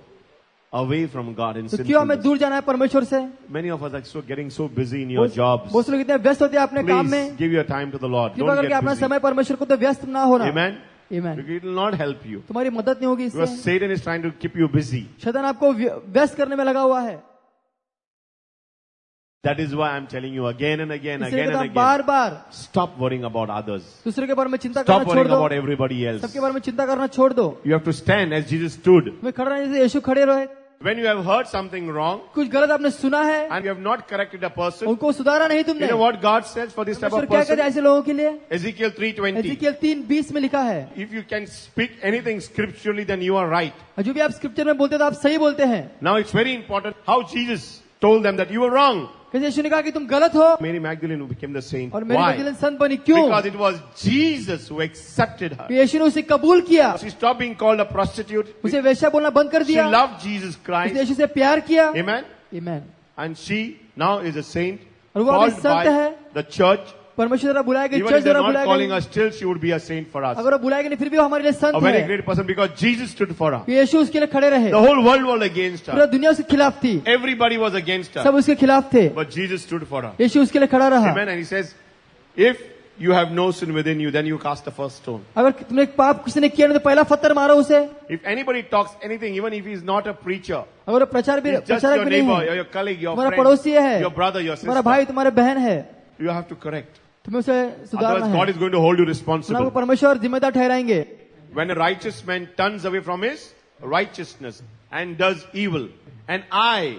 away from God in तो क्यों हमें sinfulness? दूर जाना है परमेश्वर से? Many of us are getting so busy in your jobs. बहुत से लोग इतने व्यस्त होते हैं अपने काम Please में। give your time to the Lord. कृपया Don't करके get अपना busy. समय परमेश्वर को तो व्यस्त ना होना। Amen. Amen। Because it will not help you. तुम्हारी मदद नहीं होगी Because इससे। Satan is trying to keep you busy. शैतान आपको व्यस्त करने में लगा हुआ है। That is why I'm telling you again and again, इसलिए again कहता and हूं, बार again. Bar Stop worrying about others. दूसरे के बारे में चिंता Stop करना छोड़ worrying दो, about everybody else. सबके बारे में चिंता करना छोड़ दो। You have to stand as Jesus stood. मैं खड़ा रहने जैसे यीशु खड़े रहे। When you have heard something wrong कुछ गलत आपने सुना है, and you have not corrected a person, उनको सुधारा नहीं तुमने। you know what God says for this type परमेश्वर of क्या कहते person? हैं ऐसे लोगों के लिए? Ezekiel 3:20. एजिकियल 3:20 में लिखा है, If you can speak anything scripturally, then you are right. जो भी आप स्क्रिप्चर में बोलते हो तो आप सही बोलते हैं। Now it's very important how Jesus told them that you were wrong. कैसे यीशु ने कहा कि तुम गलत हो Mary Magdalene became the saint. और मेरी Why? मगदलीन संत बनी। क्यों? Because it was Jesus who accepted her. यीशु ने उसे कबूल किया, She stopped being called a prostitute. उसे वेश्या बोलना बंद कर She दिया, loved Jesus उसने Christ. यीशु से प्यार किया। Amen. आमीन। And she now is a saint. और वो अभी Called संत by है। the church. परमेश्वर द्वारा बुलाया गया, Even चर्च if they're द्वारा not बुलाया calling गया। her, still she would be a saint for us. अगर वो बुलाएगा नहीं फिर भी वो हमारे लिए संत A very है। great person because Jesus stood for her. यीशु उसके लिए खड़े रहे। The whole world was against पूरा her. दुनिया उसके खिलाफ थी, Everybody was against सब her. उसके खिलाफ थे, But Jesus stood for her. यीशु उसके लिए खड़ा रहा। Amen. And he says, if you have no sin within you, then you cast the first stone. अगर तुमने एक पाप किसी ने किया नहीं तो पहला पत्थर मारो उसे. If anybody talks anything, even if he is not a preacher, अगर प्रचार भी he's just प्रचारक your भी नहीं neighbor, है, your colleague, your तुम्हारा friend, पड़ोसी है, your brother, your तुम्हारा sister, भाई तुम्हारे बहन है, you have to correct. तुम्हें उसे सुधारना Otherwise, God है. is going to hold you वरना responsible. आपको परमेश्वर जिम्मेदार ठहराएंगे. When a righteous man turns away from his righteousness and does evil, and I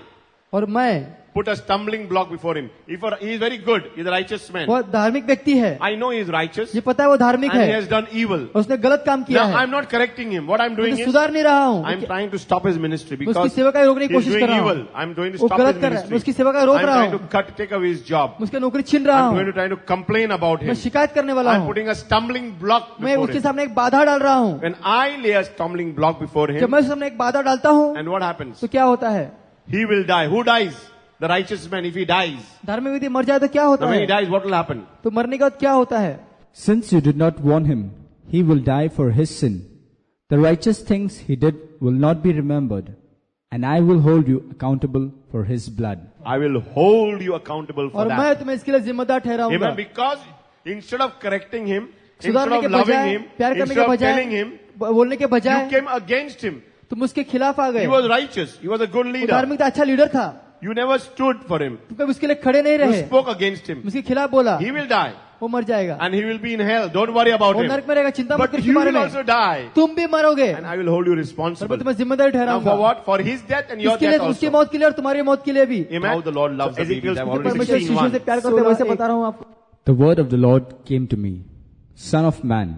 और मैं put a stumbling block before him. If he is very good, he is a righteous man. वो धार्मिक व्यक्ति है, I know he is righteous, ये पता है वो धार्मिक and he है, has done evil. और उसने गलत काम किया Now है. I'm not correcting him. What I'm doing मैं is सुधार नहीं रहा हूँ. I'm trying to stop his ministry मैं उसकी because सेवा का रोकने की he's कोशिश doing कर रहा evil. हूँ. I'm going to वो stop his गलत कर रहा है. मैं उसकी ministry. सेवा का रोक I'm रहा trying हूँ. to take away his job. मैं उसकी नौकरी छीन रहा I'm going हूँ. to try to complain about मैं him. शिकायत करने वाला I'm हूँ. putting a stumbling block मैं before उसके him. सामने एक बाधा डाल रहा हूँ. When I lay a stumbling block before जब him, मैं उसके सामने एक बाधा डालता हूँ and what happens? तो क्या होता है? He will die. Who dies? The righteous man. If he dies, धार्मिक व्यक्ति मर जाए तो क्या होता now when he है? dies, what will happen? तो मरने के बाद क्या होता है? Since you did not warn him, he will die for his sin. The righteous things he did will not be remembered, and I will hold you accountable for his blood. I will hold you accountable for और मैं that. तुम्हें इसके लिए जिम्मेदार ठहराऊंगा. Amen. Because instead of correcting him, instead सुधारने of के loving बजाय, him, प्यार करने instead के of बजाय, telling him, बोलने के you बजाय came against him. तुम उसके खिलाफ आ गए. He was righteous. He was a good वो leader. धार्मिक था, अच्छा लीडर था. You never stood for him. तुम कभी उसके लिए खड़े नहीं You रहे. spoke against him. उसके खिलाफ बोला. He will die. वो मर जाएगा. And he will be in hell. Don't worry about वो him. नरक में रहेगा. चिंता मत But कर you इसके बारे will में. also die. तुम भी मरोगे. And I will hold you और मैं responsible. तुम्हें जिम्मेदारी Now for ठहराऊंगा. what? For his death and your इसके लिए, death उसकी also. मौत के लिए और तुम्हारी मौत के लिए भी. Amen. How the Lord loves the babies. I've already परमेश्वर seen शिशुओं से one. प्यार करते हैं, वैसे बता रहा हूँ आपको. The word of the Lord came to me. Son of man,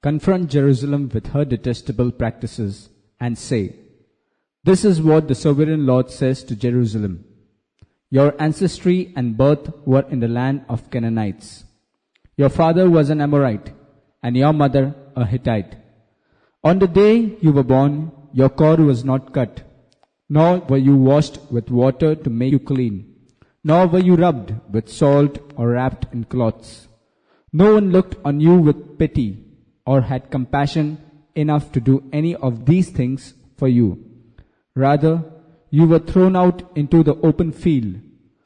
confront Jerusalem with her detestable practices and say, this is what the sovereign Lord says to Jerusalem. Your ancestry and birth were in the land of Canaanites. Your father was an Amorite, and your mother a Hittite. On the day you were born, your cord was not cut, nor were you washed with water to make you clean, nor were you rubbed with salt or wrapped in cloths. No one looked on you with pity, or had compassion enough to do any of these things for you. Rather, you were thrown out into the open field.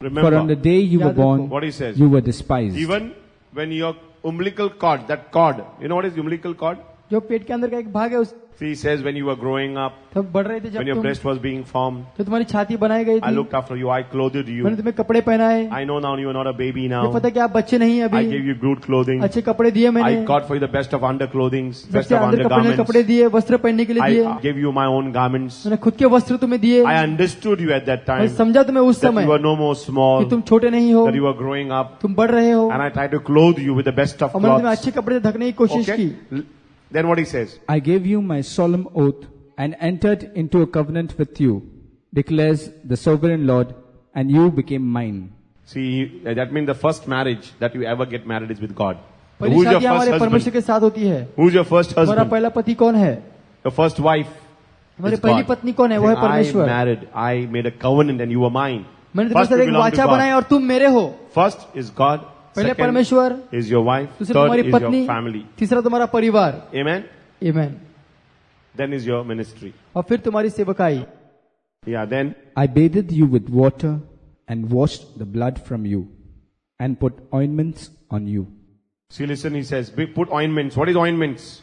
Remember, For on the day you were born, what he says. you were despised. Even when your umbilical cord, that cord, you know what is umbilical cord? जो पेट के अंदर का एक भाग है उस See, he says when you were growing up, तब बढ़ रहे थे when जब your तुम, breast was being formed, तो तुम्हारी छाती बनाई गई I थी. looked after you, I clothed मैंने you. तुम्हें कपड़े पहनाए. I know now you are not a baby ये now. पता कि आप बच्चे नहीं हैं I अभी. gave you good clothing. अच्छे कपड़े दिए मैंने. I got for you the best of underclothings, best सबसे of अंदर कपड़े undergarments. कपड़े दिए, वस्त्र पहनने के लिए दिए. I gave you my own garments. मैंने खुद के वस्त्र तुम्हें दिए. I understood you at that मैं time समझा तुम्हें उस that समय you were no more small, कि तुम छोटे नहीं हो, that you were growing up, तुम बढ़ रहे हो, and I tried to clothe you with the best of और मैंने तुम्हें clothes. अच्छे कपड़े से ढकने की कोशिश Okay? की. Then what he says? I gave you my solemn oath and entered into a covenant with you, declares the sovereign Lord, and you became mine. See, that means the first marriage that you ever get married is with God. So पहली who's your शादी first हमारे परमेश्वर husband? के साथ होती है. Who's your first हमारा husband? पहला पति कौन है? Your first wife हमारी is पहली God. पत्नी कौन है? वो है I परमेश्वर. married, I made a covenant and you were mine. मैंने तुम्हारे First साथ you एक belong to वाचा बनाई God. और तुम मेरे हो. First is God. पहले Second परमेश्वर, is your wife. दूसरी Third तुम्हारी is पत्नी, your family. तीसरा तुम्हारा परिवार. Amen? Amen. Then is your ministry. और फिर तुम्हारी सेवकाई. Yeah, then I bathed you with water and washed the blood from you and put ointments on you. see, listen, he says, put ointments. What is ointments?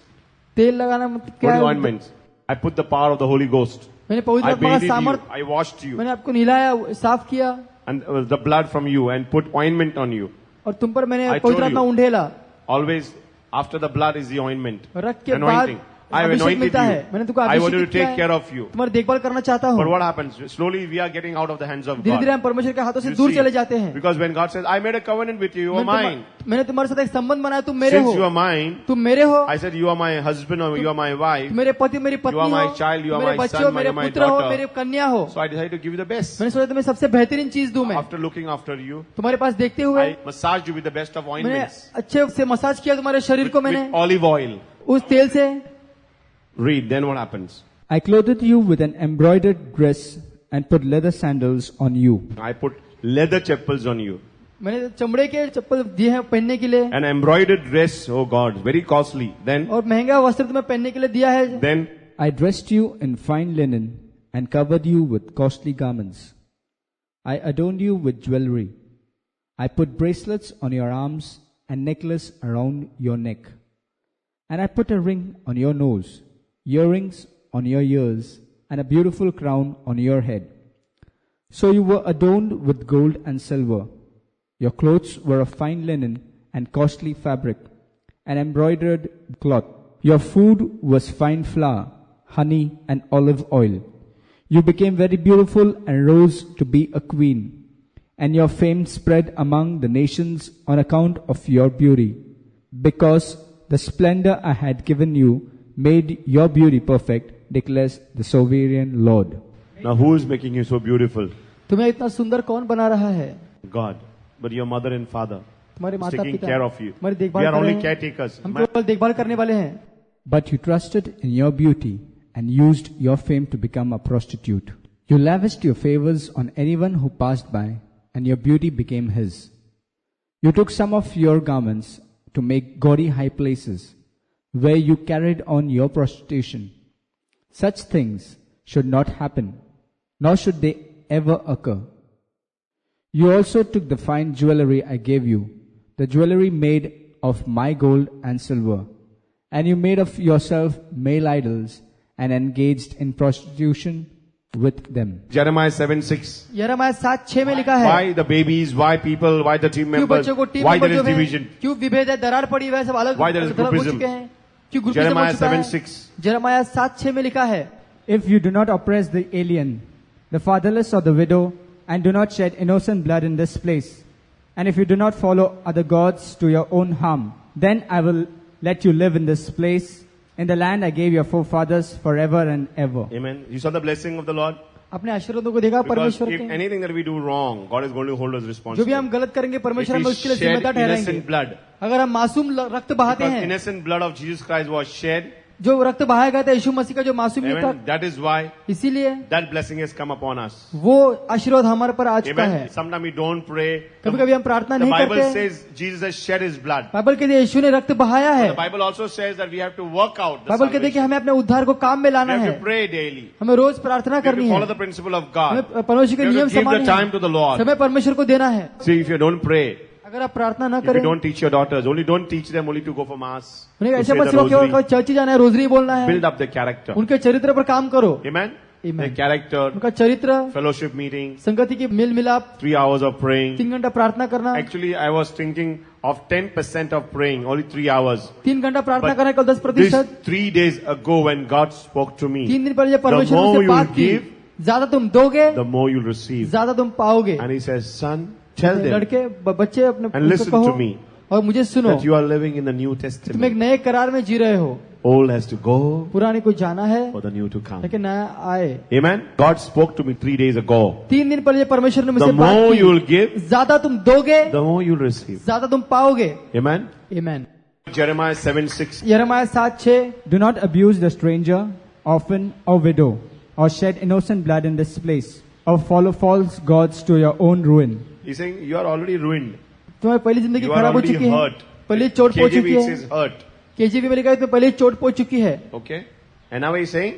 तेल लगाना मतलब क्या What is है? ointments? I put the power of the Holy Ghost. मैंने पवित्र I आत्मा का bathed you. सामर्थ, I washed you. मैंने आपको नहलाया, साफ किया, And the blood from you and put ointment on you. और तुम पर मैंने I told पवित्र आत्मा you. उंडेला. Always after the blood is the ointment. रक्त के बाद Anointing. I have Abhishek anointed मिलता है. you. मैंने तुमको I want you to अभिषेक किया take है. care of you. तुम्हारी देखभाल करना चाहता But हूँ. what happens? Slowly we are getting out of the hands of धीरे धीरे God. हम परमेश्वर के हाथों से You दूर see, चले जाते हैं. because when God says, I made a covenant with you, you are mine. मैंने तुम्हारे साथ एक संबंध बनाया, तुम मेरे Since you हो, are mine, तुम मेरे हो, I said, you are my husband or you are my wife. तुम मेरे पति मेरी You are पत्नी my हो, child, you are मेरे my बच्चे son, हो, you मेरे are my पुत्र हो, daughter. मेरे कन्या हो. So I decided to give you the best. मैंने सोचा तुम्हें सबसे बेहतरीन चीज दूं मैं. After looking after you, तुम्हारे पास देखते हुए I massaged you with the best of मैंने ointments. अच्छे से मसाज किया तुम्हारे शरीर को मैंने With olive oil. उस तेल से. Read, then what happens? I clothed you with an embroidered dress and put leather sandals on you. I put leather chappals on you. मैंने चमड़े के चप्पल दिए हैं पहनने के लिए, An embroidered dress, oh God, very costly. Then, और महंगा वस्त्र तुम्हें पहनने के लिए दिया है. then I dressed you in fine linen and covered you with costly garments. I adorned you with jewelry. I put bracelets on your arms and necklace around your neck. And I put a ring on your nose, earrings on your ears, and a beautiful crown on your head. So you were adorned with gold and silver. Your clothes were of fine linen and costly fabric, and embroidered cloth. Your food was fine flour, honey, and olive oil. You became very beautiful and rose to be a queen, and your fame spread among the nations on account of your beauty, because the splendor I had given you made your beauty perfect, declares the sovereign Lord. Now who is making you so beautiful? तुम्हें इतना सुंदर कौन बना रहा है? God. But your mother and father तुम्हारे is माता taking पिता care of you. तुम्हारी We देखभाल are कर रहे only हैं। caretakers. हम केवल देखभाल करने वाले हैं। But you trusted in your beauty and used your fame to become a prostitute. You lavished your favors on anyone who passed by, and your beauty became his. You took some of your garments to make gaudy high places, where you carried on your prostitution. Such things should not happen, nor should they ever occur. You also took the fine jewelry I gave you, the jewelry made of my gold and silver, and you made of yourself male idols and engaged in prostitution with them. Jeremiah 7:6. यिर्मयाह 7:6 में लिखा है, Why the babies? Why people? Why the team क्यों members? बच्चों को team Why member there जो is है, division? क्यों विभेद है, दरार पड़ी हुई है, सब अलग Why there is अलग हो groupism? चुके हैं, क्यों ग्रुपिज्म हो Jeremiah चुका है? 7:6. यिर्मयाह 7:6 में लिखा है, If you do not oppress the alien, the fatherless or the widow, and do not shed innocent blood in this place, and if you do not follow other gods to your own harm, then I will let you live in this place, in the land I gave your forefathers forever and ever. Amen. You saw the blessing of the Lord? अपने आशीर्वादों को देखा Because परमेश्वर if के, anything that we do wrong, God is going to hold us जो भी responsible. हम गलत करेंगे If परमेश्वर हमें we उसके लिए shed जिम्मेदार ठहराएंगे। innocent blood, अगर हम मासूम रक्त बहाते because हैं, innocent blood of Jesus Christ was shed, जो रक्त बहाया गया था यीशु मसीह का जो मासूमियत था, amen, that is why इसीलिए that blessing has come upon us. वो आशीर्वाद हमारे पर आ चुका है। Amen. Sometimes we don't pray. कभी कभी हम प्रार्थना The नहीं Bible करते। says Jesus has shed his blood. Bible कहती है यीशु ने रक्त बहाया है। The Bible also says that we have to work out the Bible कहती है कि salvation. हमें अपने उद्धार को काम में We लाना have है, to pray daily. हमें रोज प्रार्थना We have करनी to है, follow the principle of God. हमें परमेश्वर के We नियम have to give the समाने time to the हैं, Lord. समय परमेश्वर को देना है। See, if you don't pray, अगर आप प्रार्थना न if you करें, don't teach your daughters, only don't teach them only to go for mass, उन्हें to ऐसे say मत the सिखाओ केवल rosary. चर्च ही जाना है, रोजरी बोलना है, Build up their character. उनके चरित्र पर काम करो। Amen? Amen. Their character, उनका चरित्र, fellowship meeting, संगति की मेल मिलाप, 3 hours of praying. 3 घंटा प्रार्थना करना, Actually, I was thinking of 10% of praying, only 3 hours. 3 घंटा प्रार्थना But करना केवल 10%। This 3 days ago when God spoke to me, 3 दिन पहले जब the परमेश्वर more मुझसे you बात will की, give, ज्यादा तुम दोगे, the more you'll receive. ज्यादा तुम पाओगे। And he says, son, tell them लड़के बच्चे अपने and उनको listen कहो to me और मुझे सुनो, that you are living in the New तुम एक Testament. नए करार में जी रहे हो, Old has to go पुराने को जाना है for the new to come. लेकिन नया आए। Amen. God spoke to me 3 days ago. 3 दिन पहले जब परमेश्वर ने मुझसे The बात more you will की, give, ज्यादा तुम दोगे, the more you'll receive. ज्यादा तुम पाओगे। Amen. आमेन। Jeremiah 7:6. यिर्मयाह 7:6, Do not abuse the stranger, orphan, or widow, or shed innocent blood in this place, or follow false gods to your own ruin. He's saying you are already ruined. तुम्हारी पहली जिंदगी You are खराब हो already चुकी है, hurt. पहले चोट पहुंच चुकी KJV है। says hurt. केजीबी में लिखा है तुम्हें पहले चोट पहुंच चुकी है। Okay. And now he's saying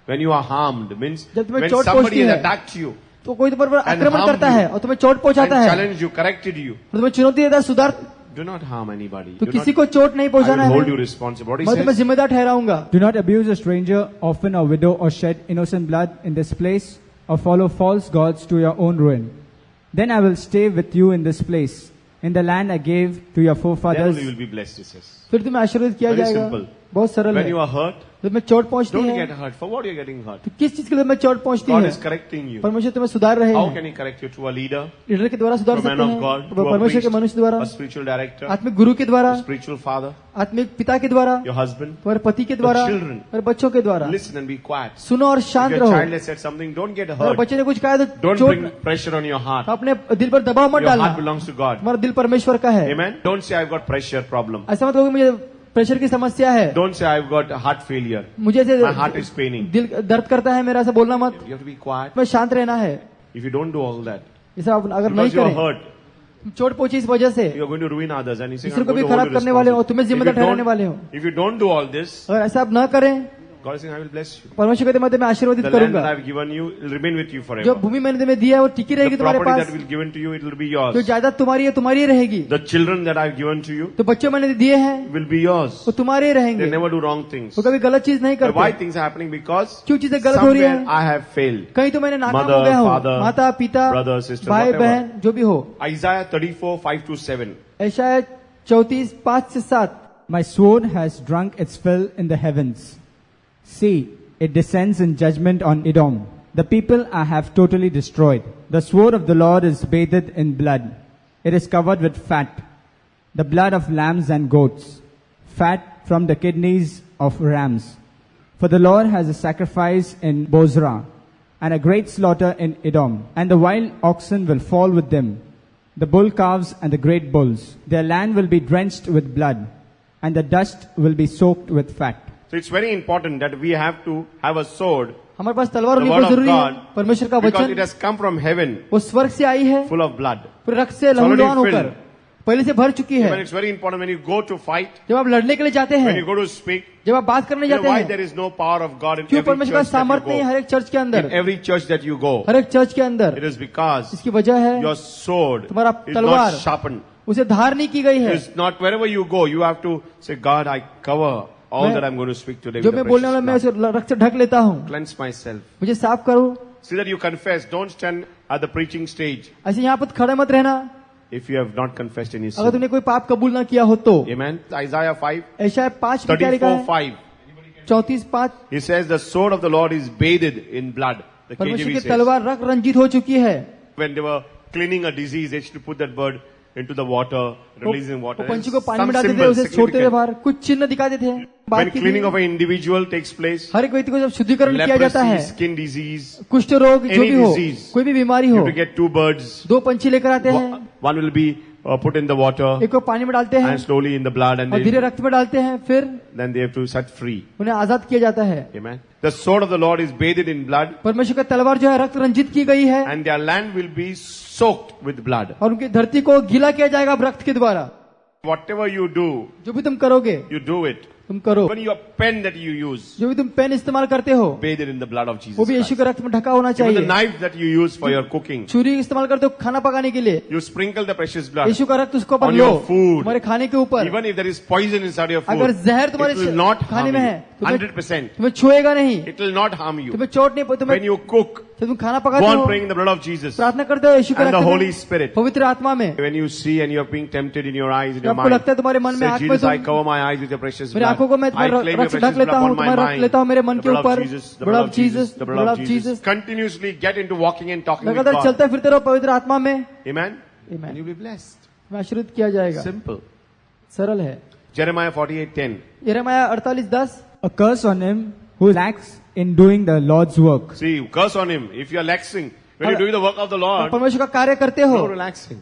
when you are harmed means जब तुम्हें when चोट somebody पहुंचती has है, attacked you तो कोई तुम पर and आक्रमण harmed करता you है और तुम्हें चोट and पहुंचाता है, challenged you, corrected you. और तुम्हें चुनौती देता है सुधार, Do not harm anybody. तो Do किसी not, को चोट नहीं I पहुंचाना will है, hold you responsible. What he मैं तुम्हें says? जिम्मेदार ठहराऊंगा। Do not abuse a stranger, orphan, or widow, or shed innocent blood in this place, or follow false gods to your own ruin. Then I will stay with you in this place, in the land I gave to your Then forefathers. only you will be blessed, he says. फिर तुम्हें आशीर्वाद किया Very जाएगा। simple. बहुत सरल When है। you are hurt, तुम्हें चोट पहुंचती don't है, get hurt. For what you are getting hurt? तो किस चीज के लिए तुम्हें चोट पहुंचती God है? is correcting you. परमेश्वर तुम्हें सुधार रहे How हैं, can he correct you? Through a leader, leader के द्वारा सुधार through a सकते man of God, हैं, through a परमेश्वर के priest, मनुष्य द्वारा, a spiritual director, आत्मिक गुरु के द्वारा, a spiritual father, आत्मिक पिता के द्वारा, your husband. तुम्हारे पति के द्वारा, children. और बच्चों के द्वारा। Listen and be quiet. सुनो और If शांत your रहो। child has said something, don't get अगर hurt. बच्चे ने कुछ कहा तो Don't चोट, bring pressure on your heart. अपने दिल पर दबाव मत Your डालना, heart belongs to God. तुम्हारा दिल परमेश्वर का है। Amen. Don't say I've got pressure problem. ऐसा मत कहो कि मुझे प्रेशर की समस्या है, Don't say I've got heart failure. मुझे ऐसे My heart is paining. दिल दर्द करता है मेरा, ऐसा बोलना मत। You have to be quiet. तुम्हें शांत रहना है। If you don't do all that, ऐसा आप अगर नहीं because you are करें, hurt, चोट पहुंची इस वजह से, you are going to ruin others. And he's saying, दूसरे I'm को going भी to hold खराब you करने वाले हो, responsible. तुम्हें जिम्मेदार ठहराने वाले हो। If you don't do all this, अगर ऐसा आप न करें, God is saying, I will bless you. परमेश्वर कहते मैं तुम्हें आशीर्वादित The land that करूंगा। I have given you will remain with you जो forever. भूमि मैंने तुम्हें दी है वो टिकी रहेगी The तुम्हारे property pass. that will given to you, it will be जो yours. जायदाद तुम्हारी है तुम्हारी ही रहेगी। The children that I have given to you तो बच्चे मैंने दिए हैं will be yours. वो तुम्हारे ही They रहेंगे। never do wrong things. वो कभी गलत चीज नहीं But why करते। things are happening? Because क्यों चीजें गलत हो रही somewhere है? I have failed. कहीं तो मैंने नाकाम Mother, हो गया हूँ। father, माता पिता brother, sister, भाई whatever. बहन जो भी हो। Isaiah 34, 5-7. ऐसा 34:5-7। My sword has drunk its fill in the heavens. See, it descends in judgment on Edom. The people I have totally destroyed. The sword of the Lord is bathed in blood. It is covered with fat, the blood of lambs and goats, fat from the kidneys of rams. For the Lord has a sacrifice in Bozrah, and a great slaughter in Edom, and the wild oxen will fall with them, the bull calves and the great bulls. Their land will be drenched with blood, and the dust will be soaked with fat. So it's very important that we have to have a sword, हमारे पास तलवार the होनी word बहुत of जरूरी है। God, परमेश्वर का because it वचन has come from heaven वो स्वर्ग से आई है, full of blood. पूरे रक्त से It's already लहूलुहान होकर filled. पहले से भर चुकी Even है। it's very important when you go to fight, जब आप लड़ने के लिए जाते when हैं, you go to speak, जब आप बात करने you know जाते why हैं, there is no power of God in क्यों every परमेश्वर का church that सामर्थ्य you नहीं है go. हर एक चर्च के In अंदर, every church that you go, हर एक चर्च के अंदर। it is because इसकी वजह है your sword तुम्हारा is तलवार not sharpened. उसे धार नहीं की गई है। It's not wherever you go, you have to say, God, I cover all मैं- that I'm going to speak today जो with the मैं बोलने वाला मैं precious उसे blood. रक्त से ढक लेता हूँ, Cleanse myself. मुझे साफ करो। See that you confess. Don't stand at the preaching stage ऐसे यहाँ पर खड़े मत रहना if you have not confessed any अगर sin. तुमने कोई पाप कबूल ना किया हो तो। Amen. Isaiah 5, ऐसा 5 में क्या लिखा 34, है? 5. 34:5। He says the sword of the Lord is bathed in blood. The परमेश्वर KJV की says. तलवार रक्त रंजित हो चुकी है। When they were cleaning a disease, they used to put that bird into the water, releasing water. वो पंछी को पानी Some में डालते थे, symbol, उसे छोड़ते थे significant. बाहर, कुछ चिन्ह दिखाते थे। When बात की cleaning थी, of an individual takes place, हर एक व्यक्ति को जब शुद्धिकरण किया जाता है, leprosy, skin disease, कुष्ठ रोग जो any भी हो, disease, कोई भी बीमारी you हो, have to get 2 birds. 2 पंछी लेकर आते हैं, One will be put in the water एक को पानी में डालते हैं and slowly in the blood, and और धीरे they, रक्त में डालते हैं, फिर then they have to set free. उन्हें आजाद किया जाता है। Amen. The sword of the Lord is bathed in blood, परमेश्वर का तलवार जो है रक्त रंजित की गई है and their land will be soaked with blood. और उनकी धरती को गीला किया जाएगा रक्त के द्वारा। Whatever you do, जो भी तुम करोगे you do it. तुम करो, Even your pen that you use, जो भी तुम पेन इस्तेमाल करते हो bathed in the blood of Jesus वो भी यीशु Christ. के रक्त में ढका होना Even the चाहिए। knife that you use for your cooking, छुरी इस्तेमाल करते हो खाना पकाने के लिए, you sprinkle the precious blood. यीशु का रक्त उसके ऊपर On लो, your food. तुम्हारे खाने के ऊपर। Even if there is poison inside your अगर food, जहर it तुम्हारे will not खाने harm में you. है, तुम्हें 100%. तुम्हें छुएगा नहीं, It will not harm you. तुम्हें चोट नहीं, When तुम्हें you cook, जब तुम खाना go पकाते on हो praying in the blood of Jesus. प्रार्थना करते हो यीशु के And the रक्त Holy में, Spirit. पवित्र आत्मा में। When you see and you are being tempted in your eyes, in जब your आपको mind, लगता है तुम्हारे मन में say, आंख में Jesus, I तुम cover my eyes with your precious मेरी blood. आंखों को मैं I claim your रक्त precious ढक blood लेता हूँ, upon my तुम्हारा रक्त mind. लेता हूँ मेरे मन The के blood of ऊपर। Jesus, the blood blood of of Jesus, Jesus, the blood blood of of Jesus. Jesus। Continuously get into walking and talking with लगातार God. चलते फिरते रहो पवित्र आत्मा में, Amen. Amen। And you'll be blessed. में आशीर्वाद किया जाएगा। Simple. सरल है। Jeremiah 48:10. यिर्मयाह 48:10। A curse on him who lacks in doing the Lord's work. See, curse on him. If you are laxing, when you're doing the work of the Lord, परमेश्वर का कार्य करते हो no relaxing.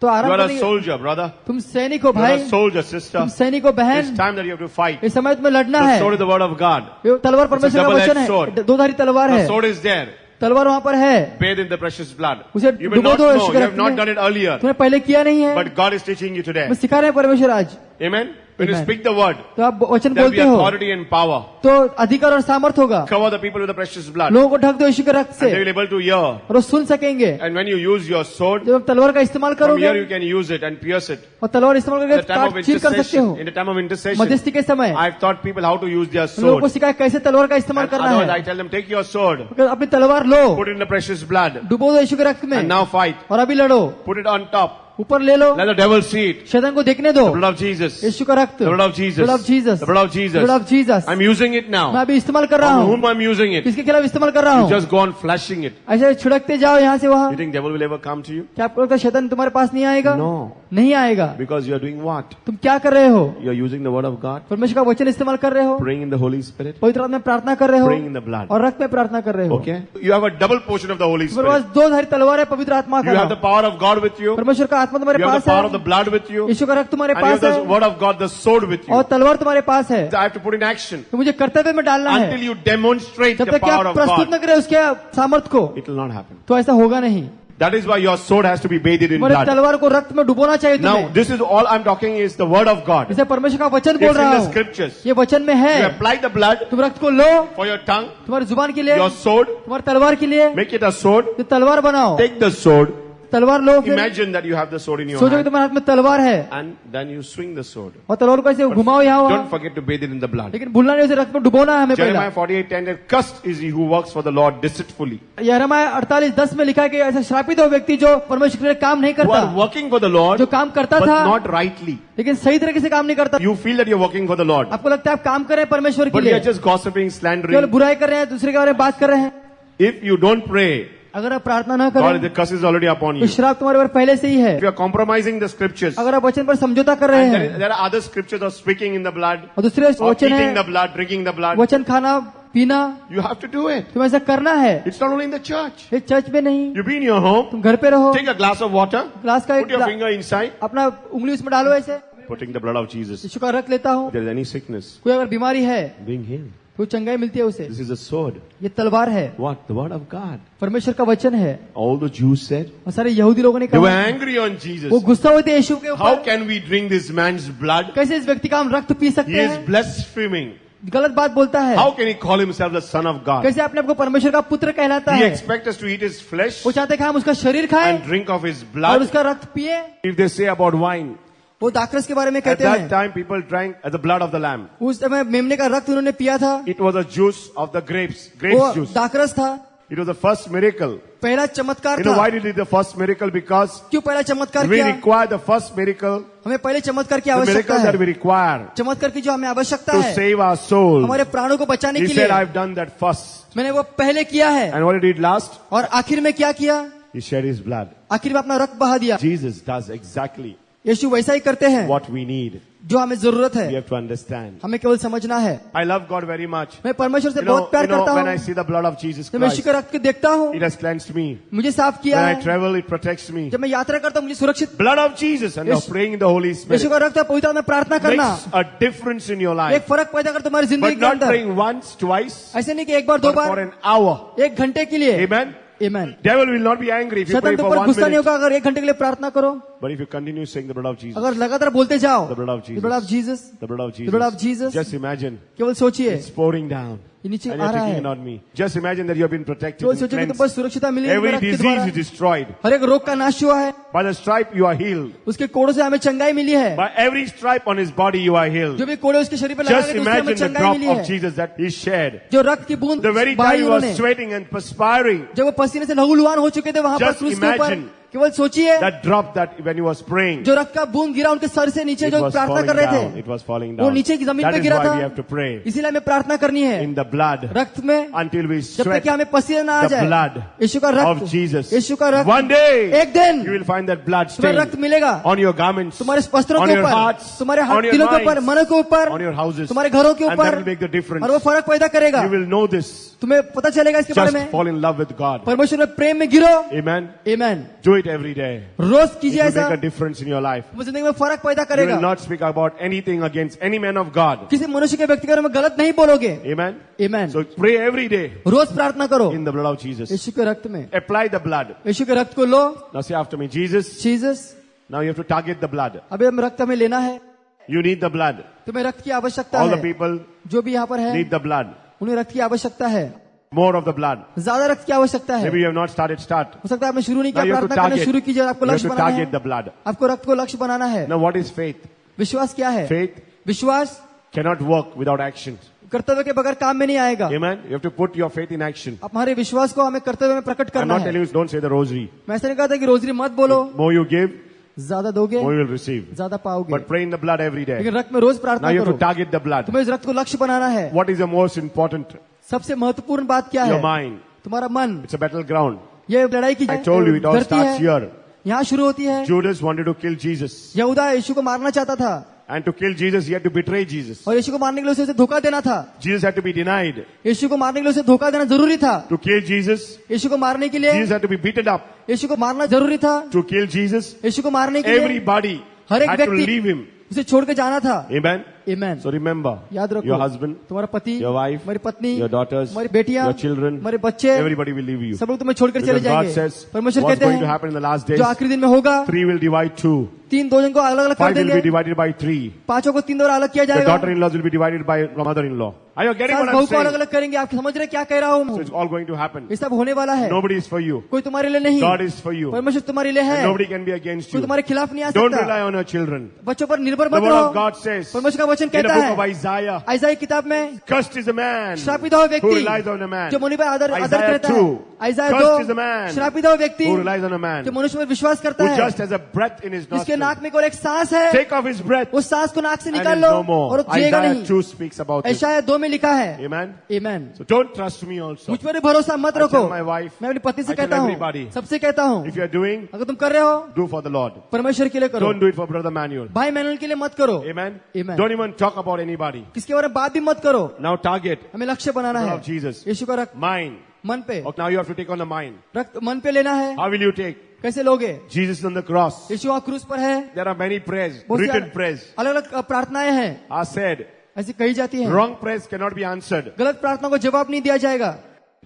तो You आराम are a करने, soldier, brother. तुम सैनिक हो You are भाई, a soldier, sister. तुम सैनिक हो It's बहन, time that you have to fight. इस समय तुम्हें लड़ना The है। sword is the word of God. ये तलवार परमेश्वर का double-edged वचन sword. है, 2धारी तलवार The है, sword is there. तलवार वहाँ पर है। Bathed in the precious blood. उसे You will डुबो not दो know. यीशु You के have रक्त not में, done it earlier. तुमने पहले किया नहीं है, But God is teaching you today. मैं सिखा रहे हैं परमेश्वर आज। Amen. When you Amen। speak the word, तो आप वचन there will be बोलते हो authority and power. तो अधिकार और सामर्थ होगा। Cover the people with the precious blood. लोगों को ढक दो यीशु के रक्त से And they will be able to hear. और वो सुन सकेंगे। And when you use your sword, जब आप तलवार का इस्तेमाल from करोगे here you can use it and pierce it. और तलवार इस्तेमाल At करके the time of काट चीर कर सकते intercession, हो। in the time of intercession, मध्यस्थी के समय I've taught people how to use their लोगों को sword. सिखाया कैसे तलवार का इस्तेमाल And करना otherwise I है। tell them, take your sword, अपनी तलवार लो, put it in the precious blood, डुबो दो यीशु के रक्त में and now fight. और अभी लड़ो, Put it on top. ऊपर ले लो, Let the devil see it. शैतान को देखने दो। The blood of Jesus. यीशु का रक्त, The blood of Jesus. blood of Jesus, The blood of Jesus. blood of Jesus। I'm using it मैं now. अभी इस्तेमाल कर रहा On हूँ। whom I'm using it? किसके खिलाफ इस्तेमाल कर रहा You हूँ? just go on flashing it. ऐसे छिड़कते जाओ यहाँ से वहाँ। You think devil will ever come to you? क्या आपको लगता है शैतान तुम्हारे पास नहीं आएगा? No. नहीं आएगा। Because you are doing what? तुम क्या कर रहे हो? You are using the word of God, परमेश्वर का वचन इस्तेमाल कर रहे हो, praying in the Holy Spirit, पवित्र आत्मा में प्रार्थना कर रहे हो praying in the blood. और रक्त में प्रार्थना कर रहे हो। Okay? You have a double portion of the Holy तुम्हारे पास Spirit. 2धारी तलवार है पवित्र आत्मा You have the का। power of God with you. परमेश्वर का आत्मा तुम्हारे You have pass the power of the है, blood with you. यीशु का रक्त तुम्हारे And you have pass the है word of God, the sword with you. और तलवार तुम्हारे पास है। I have to put in action. तो मुझे कर्तव्य में डालना Until है। you demonstrate जब the तक कि power आप of प्रस्तुत God, न करें उसके सामर्थ को, it will not happen. तो ऐसा होगा नहीं। That is why your sword has to be bathed in तुम्हारे blood. तलवार को रक्त में डुबोना चाहिए Now, तुम्हें। this is all I'm talking is the word of God. इसे परमेश्वर का वचन It's बोल in रहा the हूँ। scriptures. ये वचन में है। You apply the blood तुम रक्त को लो for your tongue, तुम्हारी जुबान के लिए, your sword, तुम्हारी तलवार के लिए, make it a sword. तो तलवार बनाओ। Take the sword. तलवार लो, फिर Imagine that you have the sword in your सोचो कि hand. तुम्हारे हाथ में तलवार है And then you swing the sword. और तलवार को ऐसे घुमाओ यहाँ Don't वहाँ, forget to bathe it in the blood. लेकिन भूलना नहीं, उसे रक्त में डुबोना है हमें Jeremiah पहला। 48:10 that cursed is he who works for the Lord deceitfully. यिर्मयाह 48:10 में लिखा है कि ऐसा श्रापित हो व्यक्ति जो परमेश्वर के लिए काम नहीं Who करता, are working for the Lord, जो काम करता but था not rightly. लेकिन सही तरीके से काम नहीं करता। You feel that you're working for the Lord, आपको लगता है आप काम कर रहे हैं परमेश्वर के but you are लिए, just gossiping, केवल slandering. बुराई कर रहे हैं, दूसरे के बारे में बात कर रहे हैं। If you don't pray, अगर आप प्रार्थना न God, करें the curse is already upon तो you. श्राप तुम्हारे ऊपर पहले से ही है। If you are compromising the scriptures, अगर आप वचन पर समझौता कर रहे and हैं there are other scriptures of speaking in the blood, और दूसरे or वचन eating the है blood, drinking the blood, वचन खाना पीना, you have to do it. तुम्हें ऐसा करना है। It's not only in the church. ये चर्च में नहीं, You be in your home, तुम घर पे रहो, take a glass of water, glass का put your finger inside, अपना उंगली उसमें डालो ऐसे, putting the blood of Jesus. यीशु का रख लेता हूँ। If there is any sickness, कोई अगर बीमारी है being healed. कोई चंगाई मिलती है उसे। This is a sword. ये तलवार है, What? The word of God. परमेश्वर का वचन है। All the Jews said, और सारे यहूदी लोगों ने they were कहा, angry on Jesus. वो गुस्सा हुए थे यीशु के How ऊपर, can we drink this man's blood? कैसे इस व्यक्ति का हम रक्त पी He सकते is हैं? blaspheming. गलत बात बोलता है। How can he call himself the son of God? कैसे अपने आप को परमेश्वर का पुत्र कहलाता He है? expects us to eat his flesh वो चाहते हैं कि हम उसका शरीर खाएं and drink of his और blood. उसका रक्त पिए। If they say about wine, वो दाखरस के बारे में at कहते that हैं, time people drank the blood of the lamb. उस समय मेमने का रक्त उन्होंने पिया था, It was a juice of the grapes वो juice. दाखरस था। It was the first miracle. पहला चमत्कार You know था। why did it the first miracle? Because क्यों पहला चमत्कार we किया? require the first miracle, हमें पहले चमत्कार की the आवश्यकता miracle that है। we require चमत्कार की जो हमें आवश्यकता to है save our soul. हमारे प्राणों को बचाने He के said, लिए, I've done that first. मैंने वो पहले किया है। And what did he did last? और आखिर में क्या किया? He shed his blood. आखिर में अपना रक्त बहा दिया। Jesus does exactly यीशु वैसा ही करते हैं what we need. जो हमें जरूरत We है, have to understand. हमें केवल समझना है। I love God very much. मैं परमेश्वर से You know, बहुत प्यार करता when I हूँ। see the blood of Jesus जब मैं यीशु Christ, के रक्त को देखता हूँ, it has cleansed me. मुझे साफ किया When I है। travel, it protects me. जब मैं यात्रा करता हूँ, मुझे सुरक्षित, Blood of Jesus and you're Yes. praying in the Holy Spirit यीशु का रक्त है, पवित्र में प्रार्थना करना makes a difference in your एक life. फर्क पैदा कर तुम्हारी जिंदगी But के not अंदर। praying once, twice, ऐसे नहीं कि एक बार दो but for bar, an hour. एक घंटे के लिए। Amen. Amen। Devil will not be angry if you pray शैतान तो for पर 1 गुस्सा नहीं minute. होगा अगर एक घंटे के लिए प्रार्थना करो। But if you continue saying the blood of Jesus, अगर लगातार बोलते जाओ, the blood of Jesus, The blood of Jesus, the blood of The blood of Jesus, Jesus, just imagine केवल सोचिए it's pouring down. ये नीचे And आ you're रहा taking है। it on me. Just imagine that you have been protected केवल and सोचिए कि तुम पर cleansed. सुरक्षिता मिली है Every रक्त के disease द्वारा। is destroyed. हर एक रोग का नाश हुआ है, By the stripe you are healed. उसके कोड़ों से हमें चंगाई मिली है। By every stripe on his body you are healed. जो भी कोड़े उसके शरीर पर लगाए Just गए थे, उससे हमें imagine the चंगाई drop मिली of है। Jesus that he shed. जो रक्त की बूंद The very बहाई time he was उन्होंने, sweating and perspiring, जब वो पसीने से लहूलुहान हो चुके थे वहां पर Just क्रूस के ऊपर, imagine केवल सोचिए that drop that when he was praying, जो रक्त का बूंद गिरा उनके सर से नीचे, it जो was प्रार्थना falling कर रहे down. थे, It was falling वो down. नीचे की जमीन That पे is गिरा why था। we have to pray इसीलिए हमें प्रार्थना करनी है in the blood रक्त में, until we जब तक sweat कि हमें पसीना ना आ the जाए। blood यीशु का of रक्त, Jesus. यीशु का रक्त, One day एक दिन you will find that blood तुम्हें stain रक्त मिलेगा on your garments, तुम्हारे वस्त्रों on के your ऊपर, hearts, तुम्हारे on your दिलों के ऊपर, minds, मनों के ऊपर, on your houses, तुम्हारे घरों के and that ऊपर, will make the difference. और वो फर्क पैदा करेगा। You will know this. तुम्हें पता चलेगा इसके बारे Just में। fall in love with God. परमेश्वर में प्रेम में गिरो। Amen. Amen। Do it every day. Rose It कीजिए will ऐसा, make a difference in your life. वो जिंदगी में फर्क पैदा You करेगा। will not speak about anything against any man of God. किसी मनुष्य के व्यक्ति के बारे में गलत नहीं बोलोगे। Amen. Amen। So pray every day रोज प्रार्थना करो in the blood of Jesus. यीशु के रक्त में। Apply the blood. यीशु के रक्त को लो। Now say after me, Jesus. Jesus, Now you have to target the blood. अभी हम रक्त हमें लेना है, You need the blood. तुम्हें रक्त की आवश्यकता All the है। people जो भी यहाँ पर है need the blood. उन्हें रक्त की आवश्यकता है, More of the blood. ज्यादा रक्त की आवश्यकता है। Maybe you have not started. Start. हो सकता है आपने शुरू नहीं Now किया, you have to प्रार्थना करना target. शुरू कीजिए, आपको You have लक्ष्य to बनाना target the है, blood. आपको रक्त को लक्ष्य बनाना है। Now what is faith? विश्वास क्या है? Faith विश्वास cannot work without action. कर्तव्य के बगैर काम में नहीं आएगा। Amen. You have to put your faith in action. हमारे विश्वास को हमें कर्तव्य में प्रकट I'm करना not है। telling you don't say the rosary. मैं ऐसा नहीं कहता कि रोजरी मत बोलो, More you give, ज्यादा दोगे more you will receive. ज्यादा पाओगे, But pray in the blood every day. लेकिन रक्त में रोज Now प्रार्थना you have to करो। target the blood. तुम्हें इस रक्त को लक्ष्य बनाना है। What is the most important? सबसे महत्वपूर्ण बात क्या Your है? mind. तुम्हारा मन। It's a battleground. ये लड़ाई की I told you it all धरती starts है, here. यहाँ शुरू होती है। Judas wanted to kill Jesus. यहूदा यीशु को मारना चाहता था, And to kill Jesus, he had to betray Jesus. और यीशु को मारने के लिए उसे धोखा देना था। Jesus had to be denied. यीशु को मारने के लिए उसे धोखा देना जरूरी था। To kill Jesus, यीशु को मारने के लिए Jesus had to be beaten up. यीशु को मारना जरूरी था। To kill Jesus, यीशु को मारने के लिए everybody हर एक had to व्यक्ति leave him. उसे छोड़ के जाना था। Amen. Amen. So remember, याद रखो, your husband, तुम्हारा पति, your wife, तुम्हारी पत्नी, your daughters, तुम्हारी बेटियां, your children, तुम्हारे बच्चे, everybody will leave you. सब लोग तुम्हें छोड़कर चले Because God जाएंगे. says, परमेश्वर what's कहते going to हैं happen in the last days, जो आखिरी दिन में होगा 3 will divide 2. 3 2 जन को अलग अलग कर 5 will be देंगे, divided by 3. 5 को 3 द्वारा अलग किया The जाएगा, daughter-in-laws will be divided by mother-in-law. Are you getting सास what बहू I'm को अलग saying? अलग करेंगे. आप समझ रहे क्या कह रहा So हूँ? it's all going to happen. ये सब होने वाला है. Nobody is for you. कोई तुम्हारे लिए नहीं, God is for you. परमेश्वर तुम्हारे लिए है. Nobody can be against कोई you. तुम्हारे खिलाफ नहीं आ Don't सकता. rely on your children. बच्चों पर निर्भर The मत word रहो. of God says परमेश्वर का वचन in the कहता book of है Isaiah, आइज़ाया की किताब में, cursed is the man श्रापित हो who व्यक्ति relies on a man. जो मनुष्य पर आदर Isaiah करता है. 2, आइज़ाया cursed is the 2, man श्रापित हो व्यक्ति who relies on a man, जो मनुष्य पर विश्वास करता who है, just has a breath in his जिसके nostril. नाक में केवल एक सांस है, Take off his breath उस सांस को नाक से and निकाल is लो no more. और जिएगा Isaiah नहीं. 2 speaks about it. यशायाह 2 में लिखा है. Amen. Amen. So don't trust me also. मुझ पर भरोसा मत I रखो. tell my wife, मैं अपनी पत्नी से I tell कहता हूँ, everybody, सबसे कहता हूँ, if you are doing, अगर तुम कर रहे हो do for the Lord. परमेश्वर के लिए करो, Don't do it for Brother Manuel. भाई मैनुअल के लिए मत करो. Amen. Amen. Don't even talk about anybody. किसके बारे में बात भी मत करो. Now target हमें लक्ष्य बनाना blood है of Jesus. यीशु का रक्त Mind. मन पे, Okay, now you have to take on the mind. रक्त मन पे लेना है. How will you take? कैसे लोगे? Jesus on the cross. यीशु वहाँ क्रूस पर है. There are many prayers, बहुत सी written prayers अलग अलग प्रार्थनाएं हैं, are said. ऐसी कही जाती हैं. Wrong prayers cannot be answered. गलत प्रार्थना को जवाब नहीं दिया जाएगा.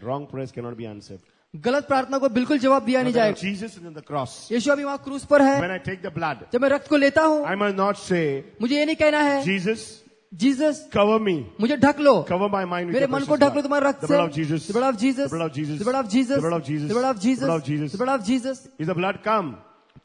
Wrong prayers cannot be answered. गलत प्रार्थना को बिल्कुल जवाब दिया नहीं जाएगा. Jesus is on the cross. यीशु अभी वहाँ क्रूस पर है. When I take the blood, जब मैं रक्त को लेता हूँ, I must not say, मुझे ये नहीं कहना है Jesus, जीसस cover me. मुझे ढक लो, Cover my mind with मेरे your मन को precious ढक लो blood. तुम्हारे रक्त The से. blood of Jesus. The blood of Jesus. The blood of Jesus. The blood of Jesus. The blood of Jesus. The blood of Jesus. The blood of Jesus. The blood of Jesus. Is the blood come?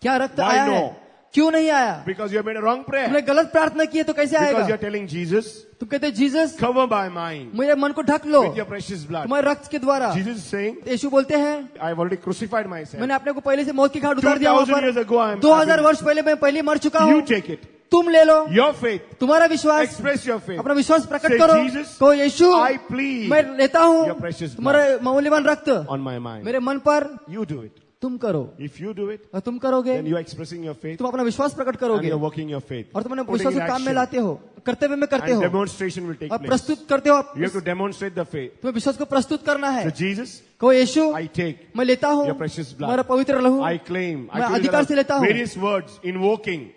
क्या रक्त Why आया no? है? क्यों नहीं आया? Because you have made a wrong prayer. तुमने गलत प्रार्थना की है तो कैसे Because you आएगा? are telling Jesus, तुम कहते जीसस cover my mind मेरे मन को ढक लो with your precious blood. तुम्हारे रक्त के द्वारा. Jesus is saying, यीशु बोलते हैं I have already crucified myself. मैंने अपने को पहले से मौत की घाट उतार दिया. 2000 years ago, I am- 2000 वर्ष पहले मैं पहले मर चुका हूँ. You take it. तुम ले लो. Your faith. तुम्हारा विश्वास, Express your faith. अपना विश्वास प्रकट Say, करो. Jesus, तो यीशु I plead मैं लेता हूँ your precious blood तुम्हारा मूल्यवान रक्त on my mind. मेरे मन पर. You do it. तुम करो. If you do it, और तुम करोगे then you are expressing your faith तुम अपना विश्वास प्रकट and करोगे you are working your faith. और तुम अपने Putting विश्वास in को काम में action. लाते हो, कर्तव्य में करते And हो demonstration will take और place. प्रस्तुत करते हो. You have to demonstrate the faith. तुम्हें विश्वास को प्रस्तुत करना है. So Jesus, कहो यीशु I take मैं लेता हूँ your precious blood. तुम्हारा पवित्र लहू, I claim. मैं I claim अधिकार से there लेता are हूँ. various words invoking.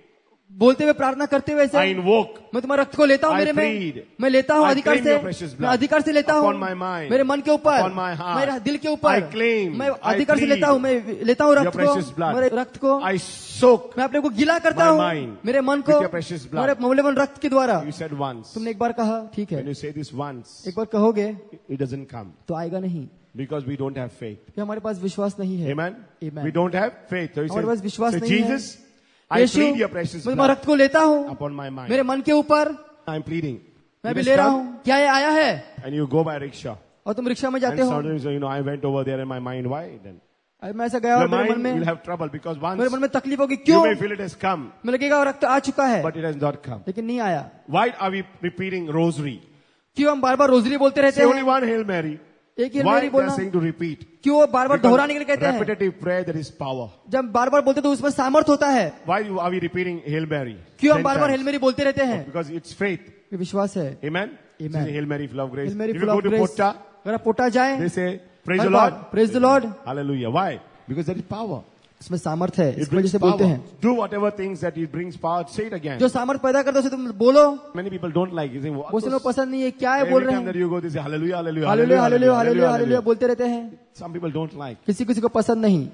बोलते हुए प्रार्थना करते हुए I ऐसे invoke. मैं तुम्हारा रक्त को लेता हूँ I मेरे plead. में. मैं लेता हूँ I अधिकार claim से. your precious blood मैं अधिकार से लेता हूँ upon my mind, मेरे मन के ऊपर, upon my heart. मेरे दिल के ऊपर. I claim. मैं I अधिकार से plead लेता हूँ. मैं लेता हूँ your रक्त precious को, blood. मेरे रक्त को. I soak. मैं अपने को गीला करता my हूँ mind मेरे मन को with your precious blood. मेरे मूल्यवान रक्त के द्वारा. You said once. तुमने एक बार कहा ठीक है, When you say this once, एक बार कहोगे it doesn't come तो आएगा नहीं, because we don't have faith. कि हमारे पास विश्वास नहीं है. Amen. Amen. We don't have faith. So he हमारे पास says, विश्वास say, नहीं है. Jesus, I Yeshu plead your precious मैं तुम्हारा blood रक्त को लेता हूँ upon my mind. मेरे मन के ऊपर. I'm pleading. मैं You भी must ले रहा come हूँ. क्या ये आया है? and you go by rickshaw. और तुम रिक्शा में And जाते हो. suddenly, so, I went over there in my mind. Why then? अरे मैं ऐसा गया Your और मेरे मन mind will में have trouble because once मेरे मन में तकलीफ होगी. you क्यों? may feel it has come, मैं लगेगा और रक्त आ चुका है but it has not come. लेकिन नहीं आया. Why are we repeating rosary? क्यों हम बार बार रोजरी बोलते रहते Say only हैं? one Hail Mary. एक ही Why मेरी they are बोलना saying to repeat? क्यों वो बार बार Because दोहराने के लिए कहते हैं? repetitive prayer, there is power. जब बार बार बोलते तो उसमें सामर्थ होता है. Why are we repeating Hail Mary? क्यों हम 10 बार बार times? हेल मेरी बोलते रहते हैं? Because it's faith. ये विश्वास है. Amen? Amen. Say Hail Mary, full of grace. Hello मेरी If you full go of to grace. Potta, अगर आप पोटा जाए they say, Praise the Lord. Praise the Lord. Hallelujah. Why? Because there is power. इसमें सामर्थ है, It इस वजह brings से बोलते power. हैं. Do whatever things that it brings power. Say it again. जो सामर्थ पैदा करते हो उसे तुम बोलो. Many people don't like. You say, what वो लोग पसंद नहीं है. क्या है Every बोल रहे time that हैं? you go, they say, Hallelujah, Hallelujah, hallelujah hallelujah hallelujah hallelujah Hallelujah. बोलते रहते हैं. Some people don't like. किसी किसी को पसंद नहीं,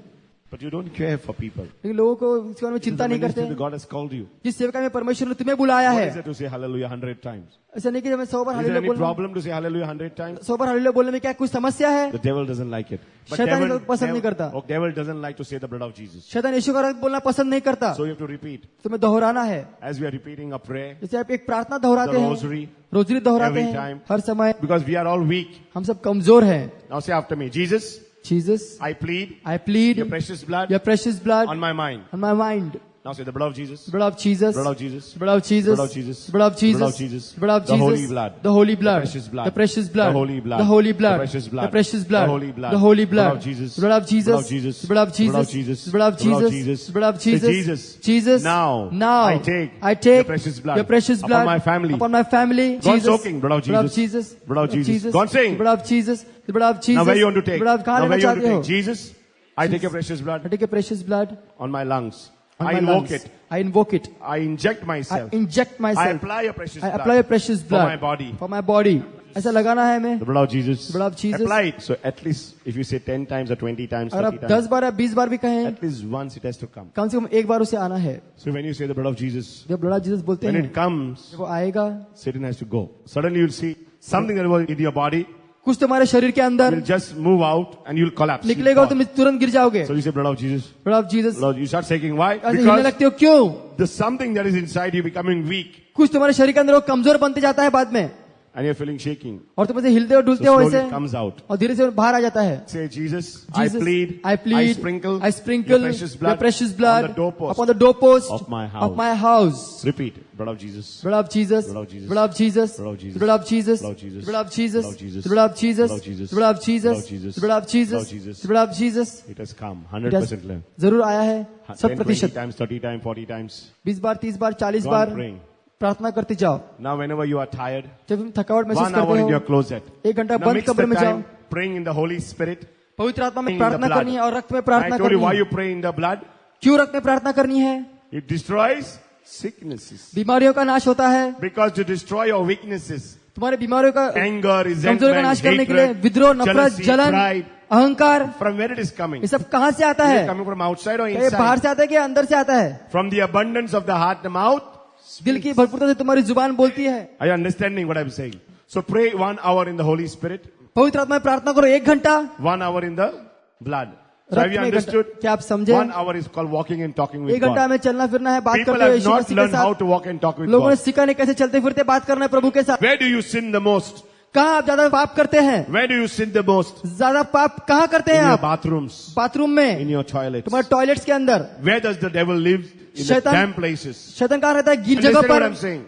But you don't care for people. लेकिन लोगों को इसके बारे में This is चिंता the नहीं करते. ministry that God has called you. जिस सेवका में परमेश्वर ने तुम्हें बुलाया What है, is it to say Hallelujah 100 times? ऐसा नहीं कि हमें 100 बार Is there हालेलुया any बोलना. problem to say Hallelujah 100 times? 100 bar hallelujah बोलने में क्या कुछ समस्या है? The devil doesn't like it. But शैतान devil, इसको पसंद नहीं करता. devil doesn't like to say the blood of Jesus. शैतान यीशु का रक्त बोलना पसंद नहीं करता. So you have to repeat. तुम्हें दोहराना है. As we are repeating a prayer, जैसे आप एक प्रार्थना दोहराते the हैं, rosary, रोजरी दोहराते every हैं time. हर समय. because we are all weak. हम सब कमजोर हैं. Now say after me, Jesus, Jesus, I plead I plead your precious blood your precious blood on my mind. on my mind. Now say the blood of Jesus. Blood of Jesus. Blood of Jesus. Blood of Jesus. Blood of Jesus. Blood of Jesus. Blood of Jesus. Blood of The Jesus. holy blood. The holy blood. The precious blood. The precious blood. The holy blood. The holy blood. The precious blood. The precious blood. The holy blood. The holy blood. Blood of Jesus. Blood of Jesus. Blood of Jesus. Blood of Jesus. Blood of Jesus. Blood of Blood of Jesus. Jesus. Blood of Say, Jesus. Jesus. Jesus. Now I take your precious blood your precious upon blood my family. upon my family. God Jesus. soaking. Blood of Blood of Jesus. Jesus. Blood of Jesus. God saying. Blood of Jesus. The blood of Jesus. Now where you want to take? blood of कहाँ Now लेना where you want to चाहते हो? take? Jesus, I take your precious blood I take your precious blood on my lungs. on I my invoke lungs. it. I invoke it. I inject I myself. inject I myself. apply your precious I blood. apply your precious blood for my body. For my body. ऐसा लगाना है हमें. The blood of Jesus. The blood of Jesus. Apply it. So at least if you say 10 times or 20 times, अगर 30 आप times, 10 बार या 20 बार भी कहें, at least once it has to come. कम से कम एक बार उसे आना है. So when you say the blood of Jesus, जब ब्लड ऑफ जीसस बोलते when हैं, it comes, जब वो आएगा, Satan has to go. Suddenly you'll see something that was in your body कुछ तुम्हारे शरीर के अंदर will just move out and you'll collapse. You'll निकलेगा और fall. तुम तुरंत गिर जाओगे. So you say blood of Jesus. Blood of Jesus. Lord, you start shaking. Why? ऐसे हिलने Because लगते हो क्यों? there's something that is inside you becoming weak कुछ तुम्हारे शरीर के अंदर वो कमजोर बनते जाता है बाद में, and you're feeling shaking. और तुम ऐसे हिलते हो So डुलते हो slowly ऐसे, it comes out. और धीरे से बाहर आ जाता है. Say, Jesus, Jesus, I plead, sprinkle, I sprinkle your precious your precious blood on the doorpost upon the doorpost of my house. of my house. Repeat, blood of Jesus. Blood of Jesus, Blood of Jesus. blood of Jesus, Blood of Jesus. blood of Jesus, Blood of Jesus. blood of Jesus, Blood of Jesus. blood of Jesus, Blood of Jesus. blood of Jesus, Blood of Jesus. blood of Jesus, Blood of Jesus. blood of Jesus. It has come. It has 100% clear. जरूर आया है, 10, 100 20 प्रतिशत. times, 30 times, 40 times. 20 bar, 30 bar, 40 Go on bar praying. प्रार्थना करते जाओ. Now whenever you are tired, जब तुम थकावट महसूस 1 hour करते in your हो, closet. 1 घंटा Now बंद mix the कमरे में जाओ. time praying in the Holy Spirit. पवित्र आत्मा में in the प्रार्थना blood. करनी है और रक्त में I प्रार्थना told you करनी why है. you pray in the blood. क्यों रक्त में प्रार्थना करनी है? It destroys sicknesses. बीमारियों का नाश होता है. Because to destroy your weaknesses, तुम्हारे बीमारियों का, anger, कमजोरी का नाश resentment, करने के लिए hatred, विद्रोह, नफरत, jealousy, जलन, pride, अहंकार, from where it is coming? ये सब कहाँ से आता Is है? it coming from outside or क्या ये बाहर inside? से आता है कि अंदर से आता है? From the abundance of the heart, the mouth. दिल की भरपूरता से तुम्हारी जुबान बोलती है. Are you understanding what I'm saying? So pray 1 hour in the Holy Spirit, पवित्र आत्मा में प्रार्थना करो 1 घंटा, 1 hour in the blood. So have रक्त you में 1 घंटा. understood? क्या आप समझे? 1 hour is called walking and talking with 1 घंटा God. हमें चलना फिरना है, बात People करते हुए have यीशु not मसीह के learned how साथ. to walk and talk with लोगों ने God. सीखा नहीं कैसे चलते फिरते बात करना है प्रभु के साथ. Where do you sin the most? कहाँ आप ज्यादा पाप करते हैं? Where do you sin the most? ज्यादा पाप कहाँ करते In हैं your आप? bathrooms, बाथरूम in में, your toilets. तुम्हारे टॉयलेट्स के अंदर. Where does the devil live? In the शैतान- damn places. शैतान कहाँ रहता है? गिर जगह Understand what पर. I'm saying?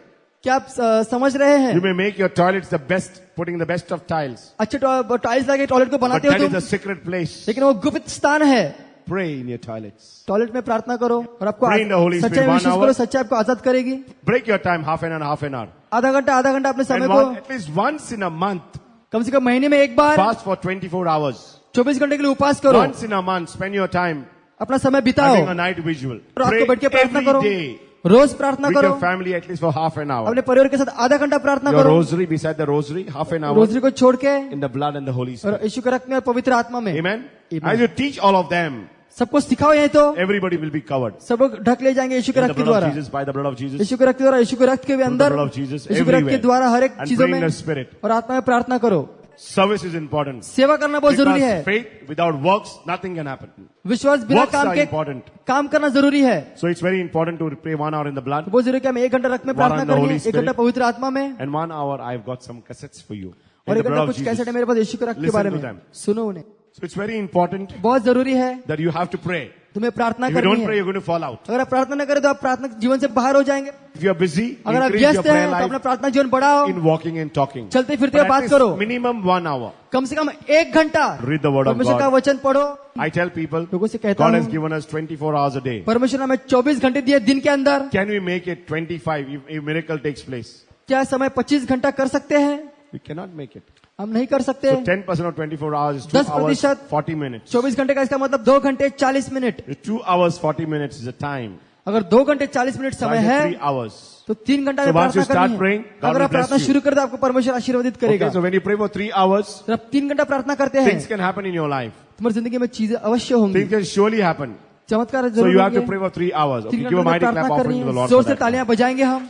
क्या आप समझ रहे हैं? You may make your toilets the best, putting the best of tiles. अच्छे टाइल्स लगे टॉयलेट को But बनाते हो that is तुम, a secret place. लेकिन वो गुप्त स्थान है. Pray in your toilets. Toilet में प्रार्थना करो और आपको Pray in the Holy Spirit सच्चाई 1 विश्वास hour. करो, सच्चाई आपको आजाद करेगी. Break your time half an hour. आधा घंटा अपने समय And को at least once in a month, कम से कम महीने में 1 बार fast for 24 hours. 24 घंटे के लिए उपवास करो. Once in a month, spend your time अपना समय बिताओ. having a night visual. रात Pray को बैठ के प्रार्थना every करो. day रोज प्रार्थना with करो. your family at least for half an hour. अपने परिवार के साथ आधा घंटा प्रार्थना Your करो. rosary, beside the rosary, half an hour rosary को छोड़ के in the blood and the Holy और Spirit. यीशु के रक्त में और पवित्र आत्मा में. Amen? Amen. As you teach all of them, सबको सिखाओ यही तो everybody will be covered. सब लोग ढक ले जाएंगे यीशु के In the रक्त के blood of द्वारा. Jesus, by the blood of Jesus, यीशु के रक्त के द्वारा, यीशु के रक्त के भी through the अंदर, blood of Jesus, यीशु के रक्त के everywhere. द्वारा हर एक And चीजों pray in में the Spirit. और आत्मा में प्रार्थना करो. Service is important. सेवा करना बहुत जरूरी Because है. faith without works, nothing can happen. विश्वास बिना Works काम are के important. काम करना जरूरी है. So it's very important to pray 1 hour in the blood. बहुत जरूरी है कि हमें 1 घंटा रक्त में One प्रार्थना on the करनी Holy है, 1 घंटा Spirit. पवित्र आत्मा में, And 1 hour, I've got some cassettes for you. In और the 1 घंटा blood of कुछ कैसेट है Jesus. मेरे पास यीशु के रक्त के Listen बारे to में. them. सुनो उन्हें. So it's very important बहुत जरूरी है that you have to pray. तुम्हें प्रार्थना If you करनी don't pray, है. you're going to fall out. अगर आप प्रार्थना न करें तो आप प्रार्थना जीवन से बाहर हो जाएंगे. If you're busy, अगर आप increase your व्यस्त हैं prayer तो अपना life प्रार्थना जीवन बढ़ाओ. in walking and talking. चलते फिरते But at बात least करो. minimum 1 hour. कम से कम 1 घंटा Read the word of परमेश्वर God. का वचन पढ़ो. I tell people, लोगों से कहता God has हूँ, given us 24 hours a day. परमेश्वर ने हमें 24 घंटे दिए दिन के अंदर. Can we make it 25 if miracle takes place? क्या समय 25 घंटा कर सकते हैं? We cannot make it. हम नहीं कर सकते. So 10% of 24 hours is 2 hours 10% 40 minutes. 24 घंटे का इसका मतलब 2 घंटे 40 minute. 2 hours 40 minutes is a time. अगर 2 घंटे 40 मिनट So समय I say है 3 hours. तो 3 घंटा So में once you प्रार्थना start करनी praying, है. God अगर will आप प्रार्थना bless you. शुरू कर दो आपको परमेश्वर आशीर्वादित करेगा. Okay, so when you pray for 3 hours, अगर आप 3 घंटा प्रार्थना करते हैं things can happen in your life. तुम्हारी जिंदगी में चीजें अवश्य होंगी. Things can surely happen. चमत्कार So जरूर you have to होंगे. pray for 3 hours. 3 Okay, घंटे give a में mighty clap प्रार्थना offering करनी to the है. Lord जोर for से that. तालियां बजाएंगे हम.